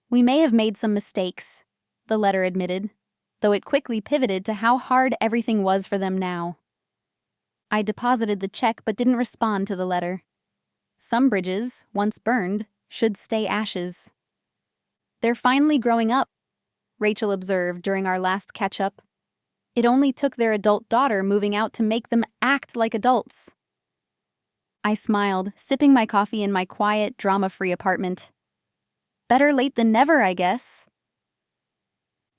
We may have made some mistakes, the letter admitted, though it quickly pivoted to how hard everything was for them now. I deposited the check but didn't respond to the letter. Some bridges, once burned, should stay ashes. They're finally growing up, Rachel observed during our last catch-up. It only took their adult daughter moving out to make them act like adults. I smiled, sipping my coffee in my quiet, drama-free apartment. Better late than never, I guess.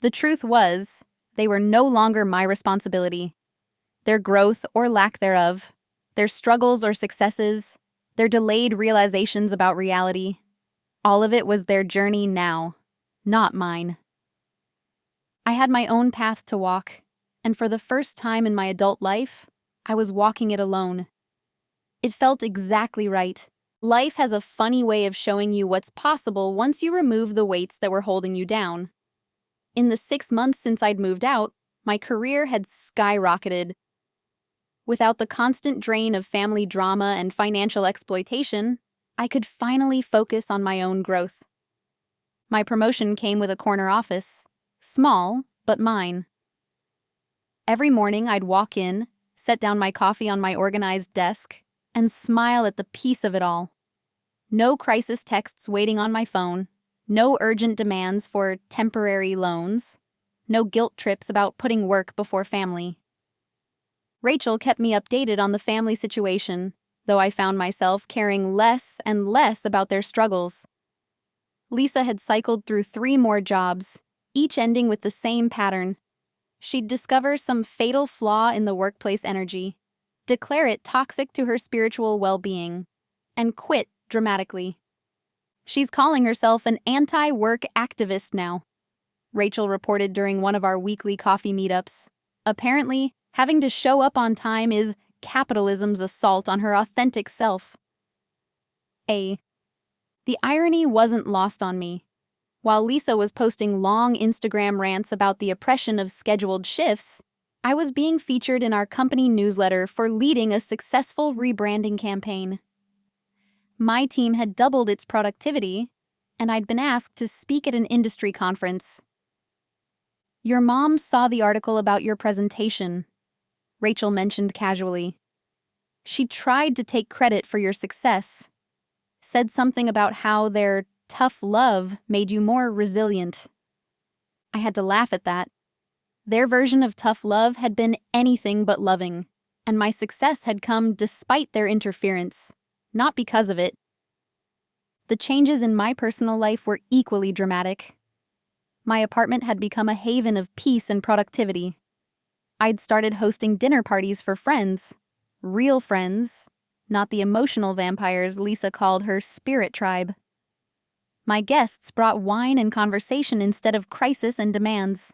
The truth was, they were no longer my responsibility. Their growth or lack thereof, their struggles or successes, their delayed realizations about reality, all of it was their journey now, not mine. I had my own path to walk, and for the first time in my adult life, I was walking it alone. It felt exactly right. Life has a funny way of showing you what's possible once you remove the weights that were holding you down. In the 6 months since I'd moved out, my career had skyrocketed. Without the constant drain of family drama and financial exploitation, I could finally focus on my own growth. My promotion came with a corner office, small, but mine. Every morning I'd walk in, set down my coffee on my organized desk, and smile at the peace of it all. No crisis texts waiting on my phone, no urgent demands for temporary loans, no guilt trips about putting work before family. Rachel kept me updated on the family situation, though I found myself caring less and less about their struggles. Lisa had cycled through 3 more jobs, each ending with the same pattern. She'd discover some fatal flaw in the workplace energy, declare it toxic to her spiritual well-being, and quit dramatically. She's calling herself an anti-work activist now, Rachel reported during one of our weekly coffee meetups. Apparently, having to show up on time is capitalism's assault on her authentic self. The irony wasn't lost on me. While Lisa was posting long Instagram rants about the oppression of scheduled shifts, I was being featured in our company newsletter for leading a successful rebranding campaign. My team had doubled its productivity, and I'd been asked to speak at an industry conference. Your mom saw the article about your presentation, Rachel mentioned casually. She tried to take credit for your success, said something about how their tough love made you more resilient. I had to laugh at that. Their version of tough love had been anything but loving. And my success had come despite their interference, not because of it. The changes in my personal life were equally dramatic. My apartment had become a haven of peace and productivity. I'd started hosting dinner parties for friends, real friends, not the emotional vampires Lisa called her spirit tribe. My guests brought wine and conversation instead of crisis and demands.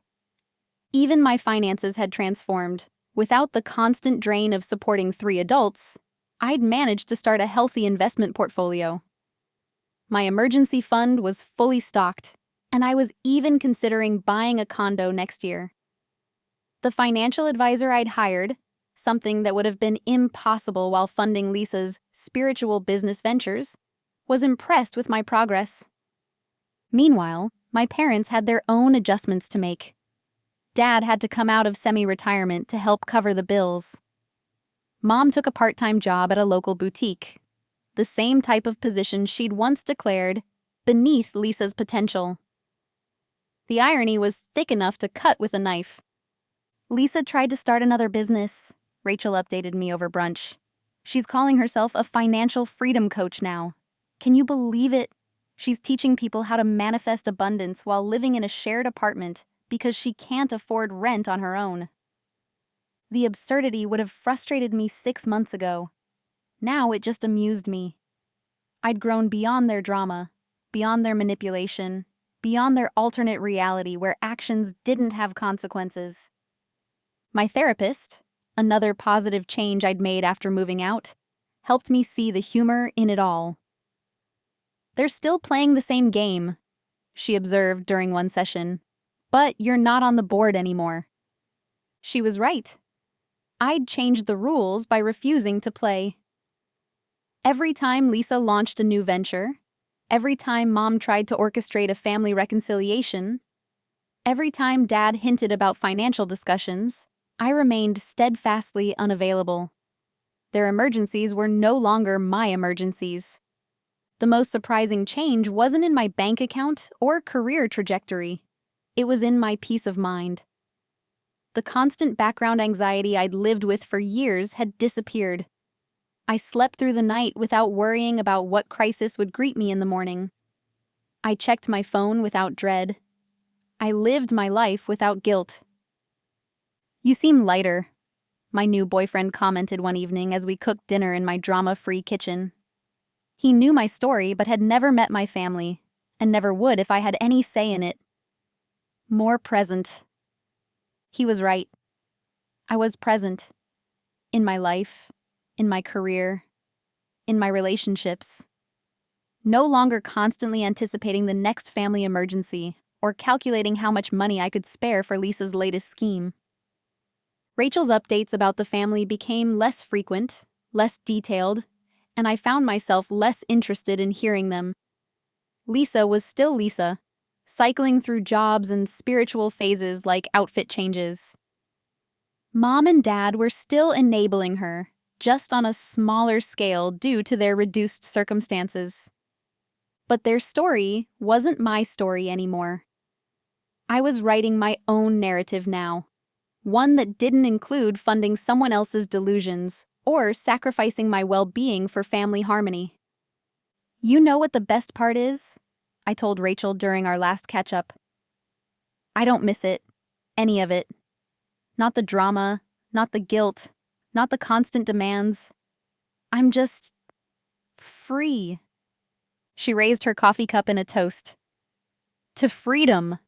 Even my finances had transformed. Without the constant drain of supporting 3 adults, I'd managed to start a healthy investment portfolio. My emergency fund was fully stocked, and I was even considering buying a condo next year. The financial advisor I'd hired, something that would have been impossible while funding Lisa's spiritual business ventures, was impressed with my progress. Meanwhile, my parents had their own adjustments to make. Dad had to come out of semi-retirement to help cover the bills. Mom took a part-time job at a local boutique, the same type of position she'd once declared beneath Lisa's potential. The irony was thick enough to cut with a knife. Lisa tried to start another business, Rachel updated me over brunch. She's calling herself a financial freedom coach now. Can you believe it? She's teaching people how to manifest abundance while living in a shared apartment because she can't afford rent on her own. The absurdity would have frustrated me 6 months ago. Now it just amused me. I'd grown beyond their drama, beyond their manipulation, beyond their alternate reality where actions didn't have consequences. My therapist, another positive change I'd made after moving out, helped me see the humor in it all. "They're still playing the same game," she observed during one session, "but you're not on the board anymore." She was right. I'd changed the rules by refusing to play. Every time Lisa launched a new venture, every time Mom tried to orchestrate a family reconciliation, every time Dad hinted about financial discussions, I remained steadfastly unavailable. Their emergencies were no longer my emergencies. The most surprising change wasn't in my bank account or career trajectory. It was in my peace of mind. The constant background anxiety I'd lived with for years had disappeared. I slept through the night without worrying about what crisis would greet me in the morning. I checked my phone without dread. I lived my life without guilt. "You seem lighter," my new boyfriend commented one evening as we cooked dinner in my drama-free kitchen. He knew my story but had never met my family, and never would if I had any say in it. More present. He was right. I was present. In my life, in my career, in my relationships. No longer constantly anticipating the next family emergency or calculating how much money I could spare for Lisa's latest scheme. Rachel's updates about the family became less frequent, less detailed, and I found myself less interested in hearing them. Lisa was still Lisa, cycling through jobs and spiritual phases like outfit changes. Mom and Dad were still enabling her, just on a smaller scale due to their reduced circumstances. But their story wasn't my story anymore. I was writing my own narrative now, one that didn't include funding someone else's delusions or sacrificing my well-being for family harmony. "You know what the best part is?" I told Rachel during our last catch-up. "I don't miss it. Any of it. Not the drama, not the guilt, not the constant demands. I'm just free." She raised her coffee cup in a toast. "To freedom."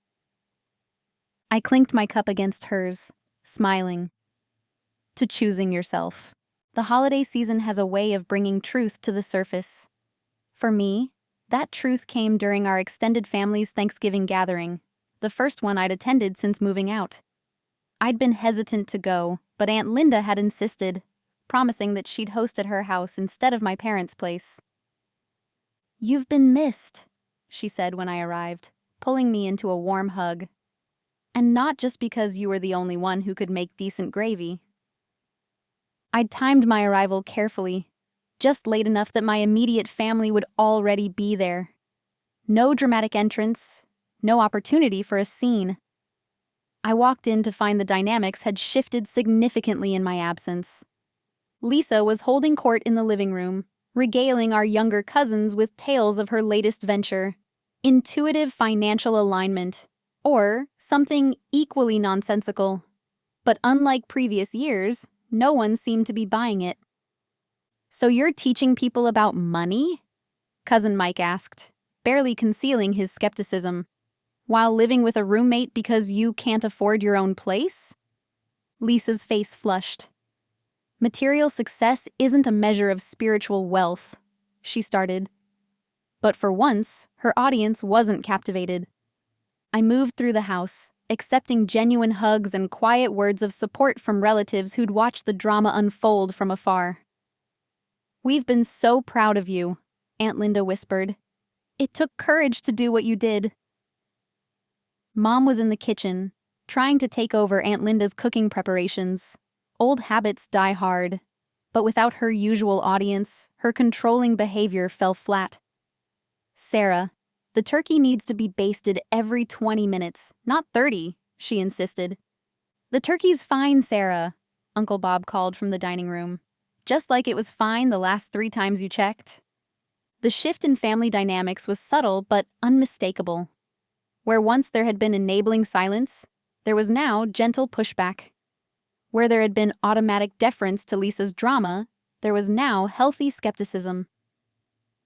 I clinked my cup against hers, smiling. "To choosing yourself." The holiday season has a way of bringing truth to the surface. For me, that truth came during our extended family's Thanksgiving gathering, the first one I'd attended since moving out. I'd been hesitant to go, but Aunt Linda had insisted, promising that she'd host at her house instead of my parents' place. "You've been missed," she said when I arrived, pulling me into a warm hug. "And not just because you were the only one who could make decent gravy." I'd timed my arrival carefully, just late enough that my immediate family would already be there. No dramatic entrance, no opportunity for a scene. I walked in to find the dynamics had shifted significantly in my absence. Lisa was holding court in the living room, regaling our younger cousins with tales of her latest venture, intuitive financial alignment, or something equally nonsensical. But unlike previous years, no one seemed to be buying it. "So you're teaching people about money?" Cousin Mike asked, barely concealing his skepticism. "While living with a roommate because you can't afford your own place?" Lisa's face flushed. "Material success isn't a measure of spiritual wealth," she started. But for once, her audience wasn't captivated. I moved through the house, accepting genuine hugs and quiet words of support from relatives who'd watched the drama unfold from afar. "We've been so proud of you," Aunt Linda whispered. "It took courage to do what you did." Mom was in the kitchen, trying to take over Aunt Linda's cooking preparations. Old habits die hard, but without her usual audience, her controlling behavior fell flat. "Sarah, the turkey needs to be basted every 20 minutes, not 30, she insisted. "The turkey's fine, Sarah," Uncle Bob called from the dining room. "Just like it was fine the last 3 times you checked." The shift in family dynamics was subtle but unmistakable. Where once there had been enabling silence, there was now gentle pushback. Where there had been automatic deference to Lisa's drama, there was now healthy skepticism.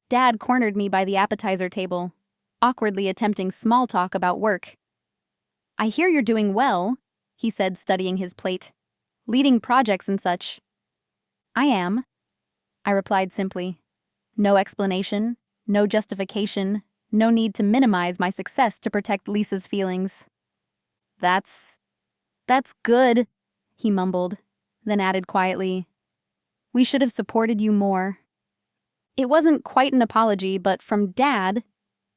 Dad cornered me by the appetizer table, awkwardly attempting small talk about work. "I hear you're doing well," he said, studying his plate. "Leading projects and such." "I am," I replied simply. No explanation, no justification, no need to minimize my success to protect Lisa's feelings. That's good," he mumbled, then added quietly, "We should have supported you more." It wasn't quite an apology, but from Dad,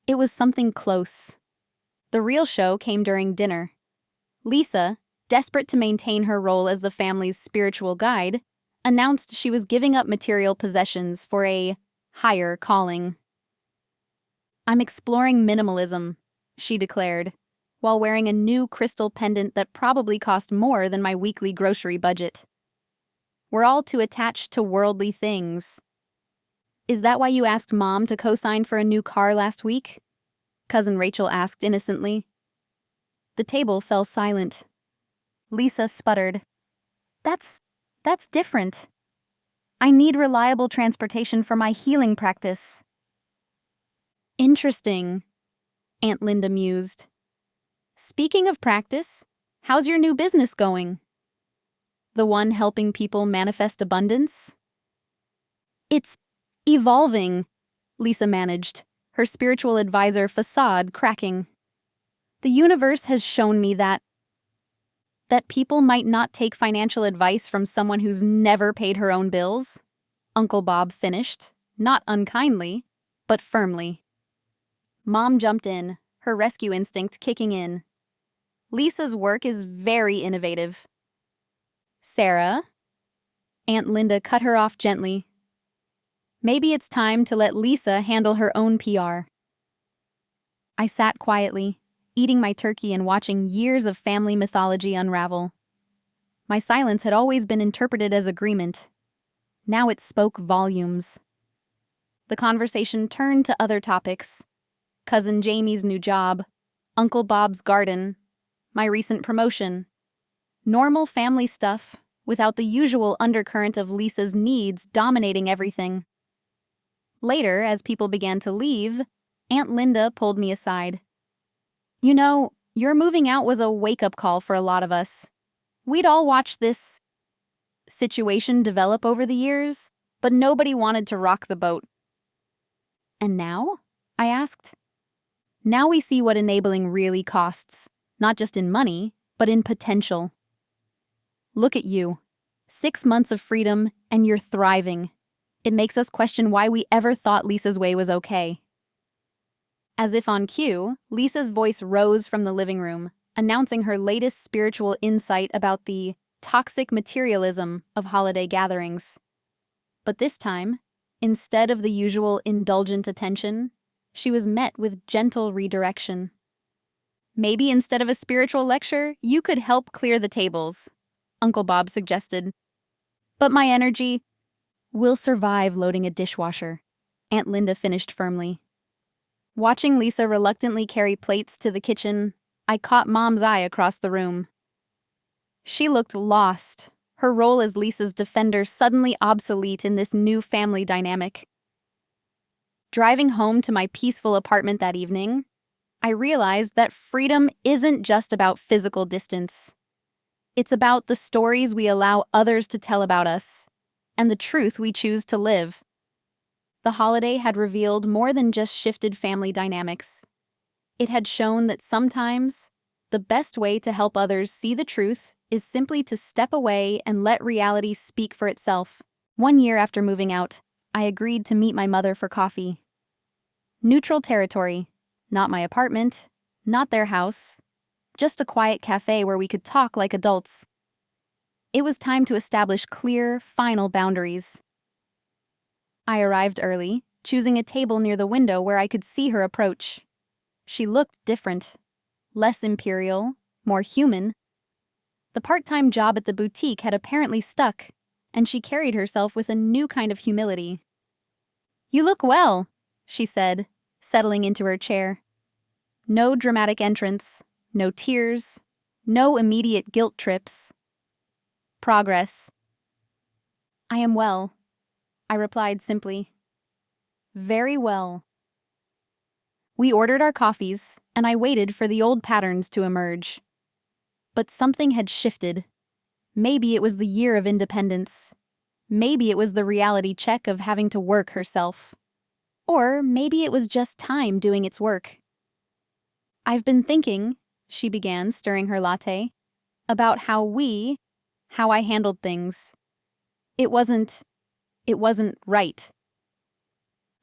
it was something close. The real show came during dinner. Lisa, desperate to maintain her role as the family's spiritual guide, announced she was giving up material possessions for a higher calling. "I'm exploring minimalism," she declared, while wearing a new crystal pendant that probably cost more than my weekly grocery budget. "We're all too attached to worldly things." "Is that why you asked Mom to co-sign for a new car last week?" Cousin Rachel asked innocently. The table fell silent. Lisa sputtered. That's different. I need reliable transportation for my healing practice." "Interesting," Aunt Linda mused. "Speaking of practice, how's your new business going? The one helping people manifest abundance?" "It's evolving," Lisa managed, her spiritual advisor facade cracking. "The universe has shown me that people might not take financial advice from someone who's never paid her own bills," Uncle Bob finished, not unkindly, but firmly. Mom jumped in, her rescue instinct kicking in. "Lisa's work is very innovative." "Sarah?" Aunt Linda cut her off gently. "Maybe it's time to let Lisa handle her own PR." I sat quietly, eating my turkey and watching years of family mythology unravel. My silence had always been interpreted as agreement. Now it spoke volumes. The conversation turned to other topics. Cousin Jamie's new job, Uncle Bob's garden, my recent promotion. Normal family stuff, without the usual undercurrent of Lisa's needs dominating everything. Later, as people began to leave, Aunt Linda pulled me aside. "You know, your moving out was a wake-up call for a lot of us. We'd all watched this situation develop over the years, but nobody wanted to rock the boat." "And now?" I asked. "Now we see what enabling really costs, not just in money, but in potential. Look at you. 6 months of freedom, and you're thriving. It makes us question why we ever thought Lisa's way was okay." As if on cue, Lisa's voice rose from the living room, announcing her latest spiritual insight about the toxic materialism of holiday gatherings. But this time, instead of the usual indulgent attention, she was met with gentle redirection. "Maybe instead of a spiritual lecture, you could help clear the tables," Uncle Bob suggested. "But my energy, We'll survive loading a dishwasher, Aunt Linda finished firmly. Watching Lisa reluctantly carry plates to the kitchen, I caught Mom's eye across the room. She looked lost, her role as Lisa's defender suddenly obsolete in this new family dynamic. Driving home to my peaceful apartment that evening, I realized that freedom isn't just about physical distance. It's about the stories we allow others to tell about us, and the truth we choose to live. The holiday had revealed more than just shifted family dynamics. It had shown that sometimes the best way to help others see the truth is simply to step away and let reality speak for itself. 1 year after moving out, I agreed to meet my mother for coffee. Neutral territory, not my apartment, not their house, just a quiet cafe where we could talk like adults. It was time to establish clear, final boundaries. I arrived early, choosing a table near the window where I could see her approach. She looked different, less imperial, more human. The part-time job at the boutique had apparently stuck, and she carried herself with a new kind of humility. "You look well," she said, settling into her chair. No dramatic entrance, no tears, no immediate guilt trips. Progress. "I am well," I replied simply. "Very well." We ordered our coffees, and I waited for the old patterns to emerge. But something had shifted. Maybe it was the year of independence. Maybe it was the reality check of having to work herself. Or maybe it was just time doing its work. "I've been thinking," she began, stirring her latte, "about how I handled things. It wasn't right."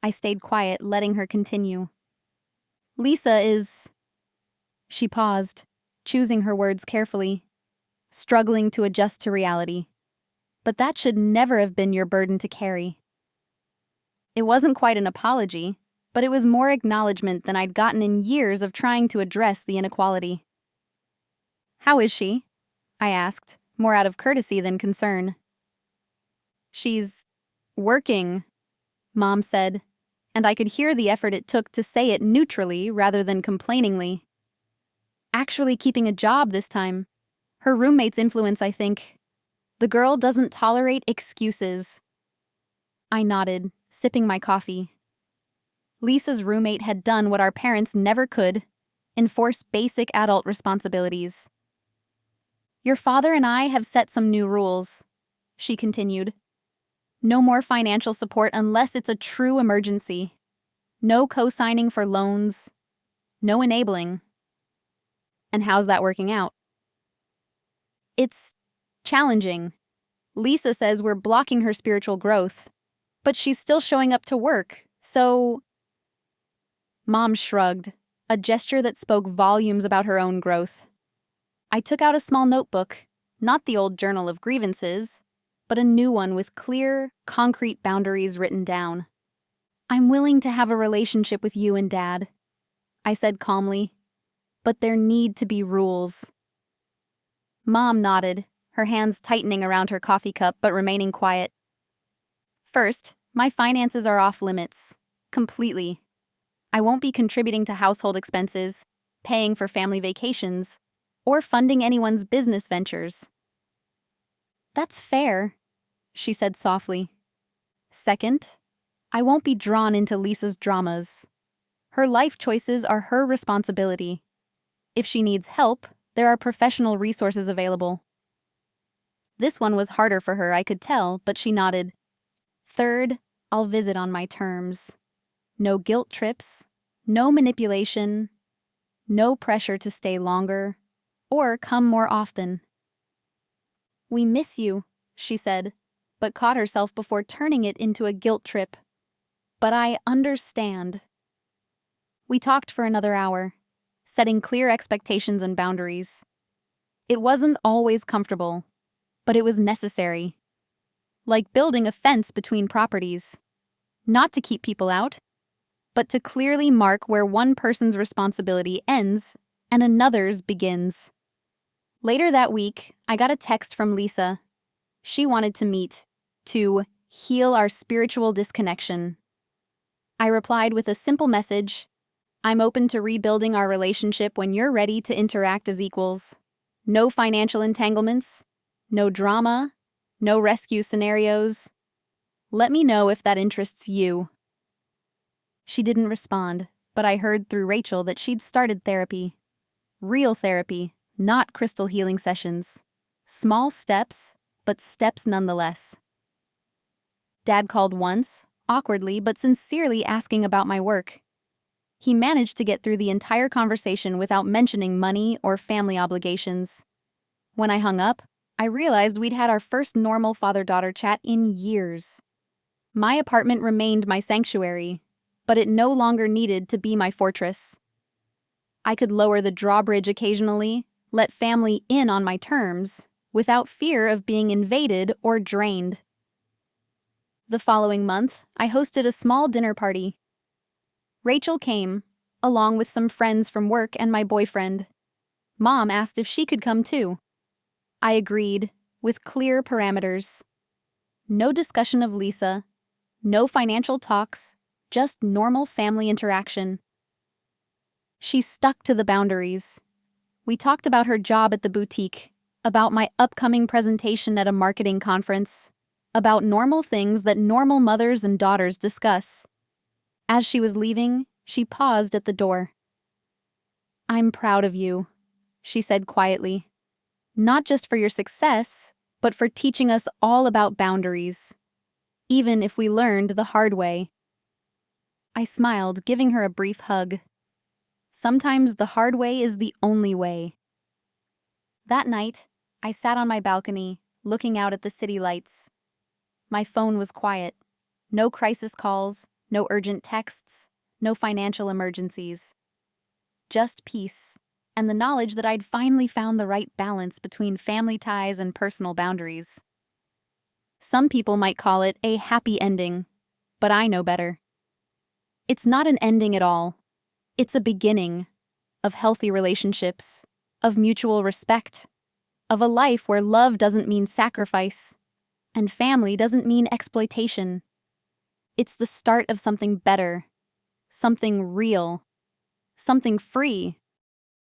I stayed quiet, letting her continue. "Lisa is..." She paused, choosing her words carefully, struggling to adjust to reality. "But that should never have been your burden to carry." It wasn't quite an apology, but it was more acknowledgement than I'd gotten in years of trying to address the inequality. "How is she?" I asked, more out of courtesy than concern. "She's working," Mom said, and I could hear the effort it took to say it neutrally rather than complainingly. "Actually keeping a job this time. Her roommate's influence, I think. The girl doesn't tolerate excuses." I nodded, sipping my coffee. Lisa's roommate had done what our parents never could: enforce basic adult responsibilities. "Your father and I have set some new rules," she continued. "No more financial support unless it's a true emergency. No co-signing for loans. No enabling." "And how's that working out?" "It's challenging. Lisa says we're blocking her spiritual growth, but she's still showing up to work, so..." Mom shrugged, a gesture that spoke volumes about her own growth. I took out a small notebook, not the old journal of grievances, but a new one with clear, concrete boundaries written down. "I'm willing to have a relationship with you and Dad," I said calmly, "but there need to be rules." Mom nodded, her hands tightening around her coffee cup but remaining quiet. "First, my finances are off limits. Completely. I won't be contributing to household expenses, paying for family vacations, or funding anyone's business ventures." "That's fair," she said softly. "Second, I won't be drawn into Lisa's dramas. Her life choices are her responsibility. If she needs help, there are professional resources available." This one was harder for her, I could tell, but she nodded. "Third, I'll visit on my terms. No guilt trips, no manipulation, no pressure to stay longer or come more often." "We miss you," she said, but caught herself before turning it into a guilt trip. "But I understand." We talked for another hour, setting clear expectations and boundaries. It wasn't always comfortable, but it was necessary. Like building a fence between properties. Not to keep people out, but to clearly mark where one person's responsibility ends and another's begins. Later that week, I got a text from Lisa. She wanted to meet, to Heal our spiritual disconnection. I replied with a simple message: I'm open to rebuilding our relationship when you're ready to interact as equals. No financial entanglements, no drama, no rescue scenarios. Let me know if that interests you. She didn't respond, but I heard through Rachel that she'd started therapy. Real therapy, not crystal healing sessions. Small steps, but steps nonetheless. Dad called once, awkwardly but sincerely asking about my work. He managed to get through the entire conversation without mentioning money or family obligations. When I hung up, I realized we'd had our first normal father-daughter chat in years. My apartment remained my sanctuary, but it no longer needed to be my fortress. I could lower the drawbridge occasionally, let family in on my terms, without fear of being invaded or drained. The following month, I hosted a small dinner party. Rachel came, along with some friends from work and my boyfriend. Mom asked if she could come too. I agreed, with clear parameters. No discussion of Lisa, no financial talks, just normal family interaction. She stuck to the boundaries. We talked about her job at the boutique, about my upcoming presentation at a marketing conference, about normal things that normal mothers and daughters discuss. As she was leaving, she paused at the door. "I'm proud of you," she said quietly. "Not just for your success, but for teaching us all about boundaries, even if we learned the hard way." I smiled, giving her a brief hug. Sometimes the hard way is the only way. That night, I sat on my balcony, looking out at the city lights. My phone was quiet. No crisis calls, no urgent texts, no financial emergencies. Just peace, and the knowledge that I'd finally found the right balance between family ties and personal boundaries. Some people might call it a happy ending, but I know better. It's not an ending at all. It's a beginning of healthy relationships, of mutual respect, of a life where love doesn't mean sacrifice, and family doesn't mean exploitation. It's the start of something better, something real, something free,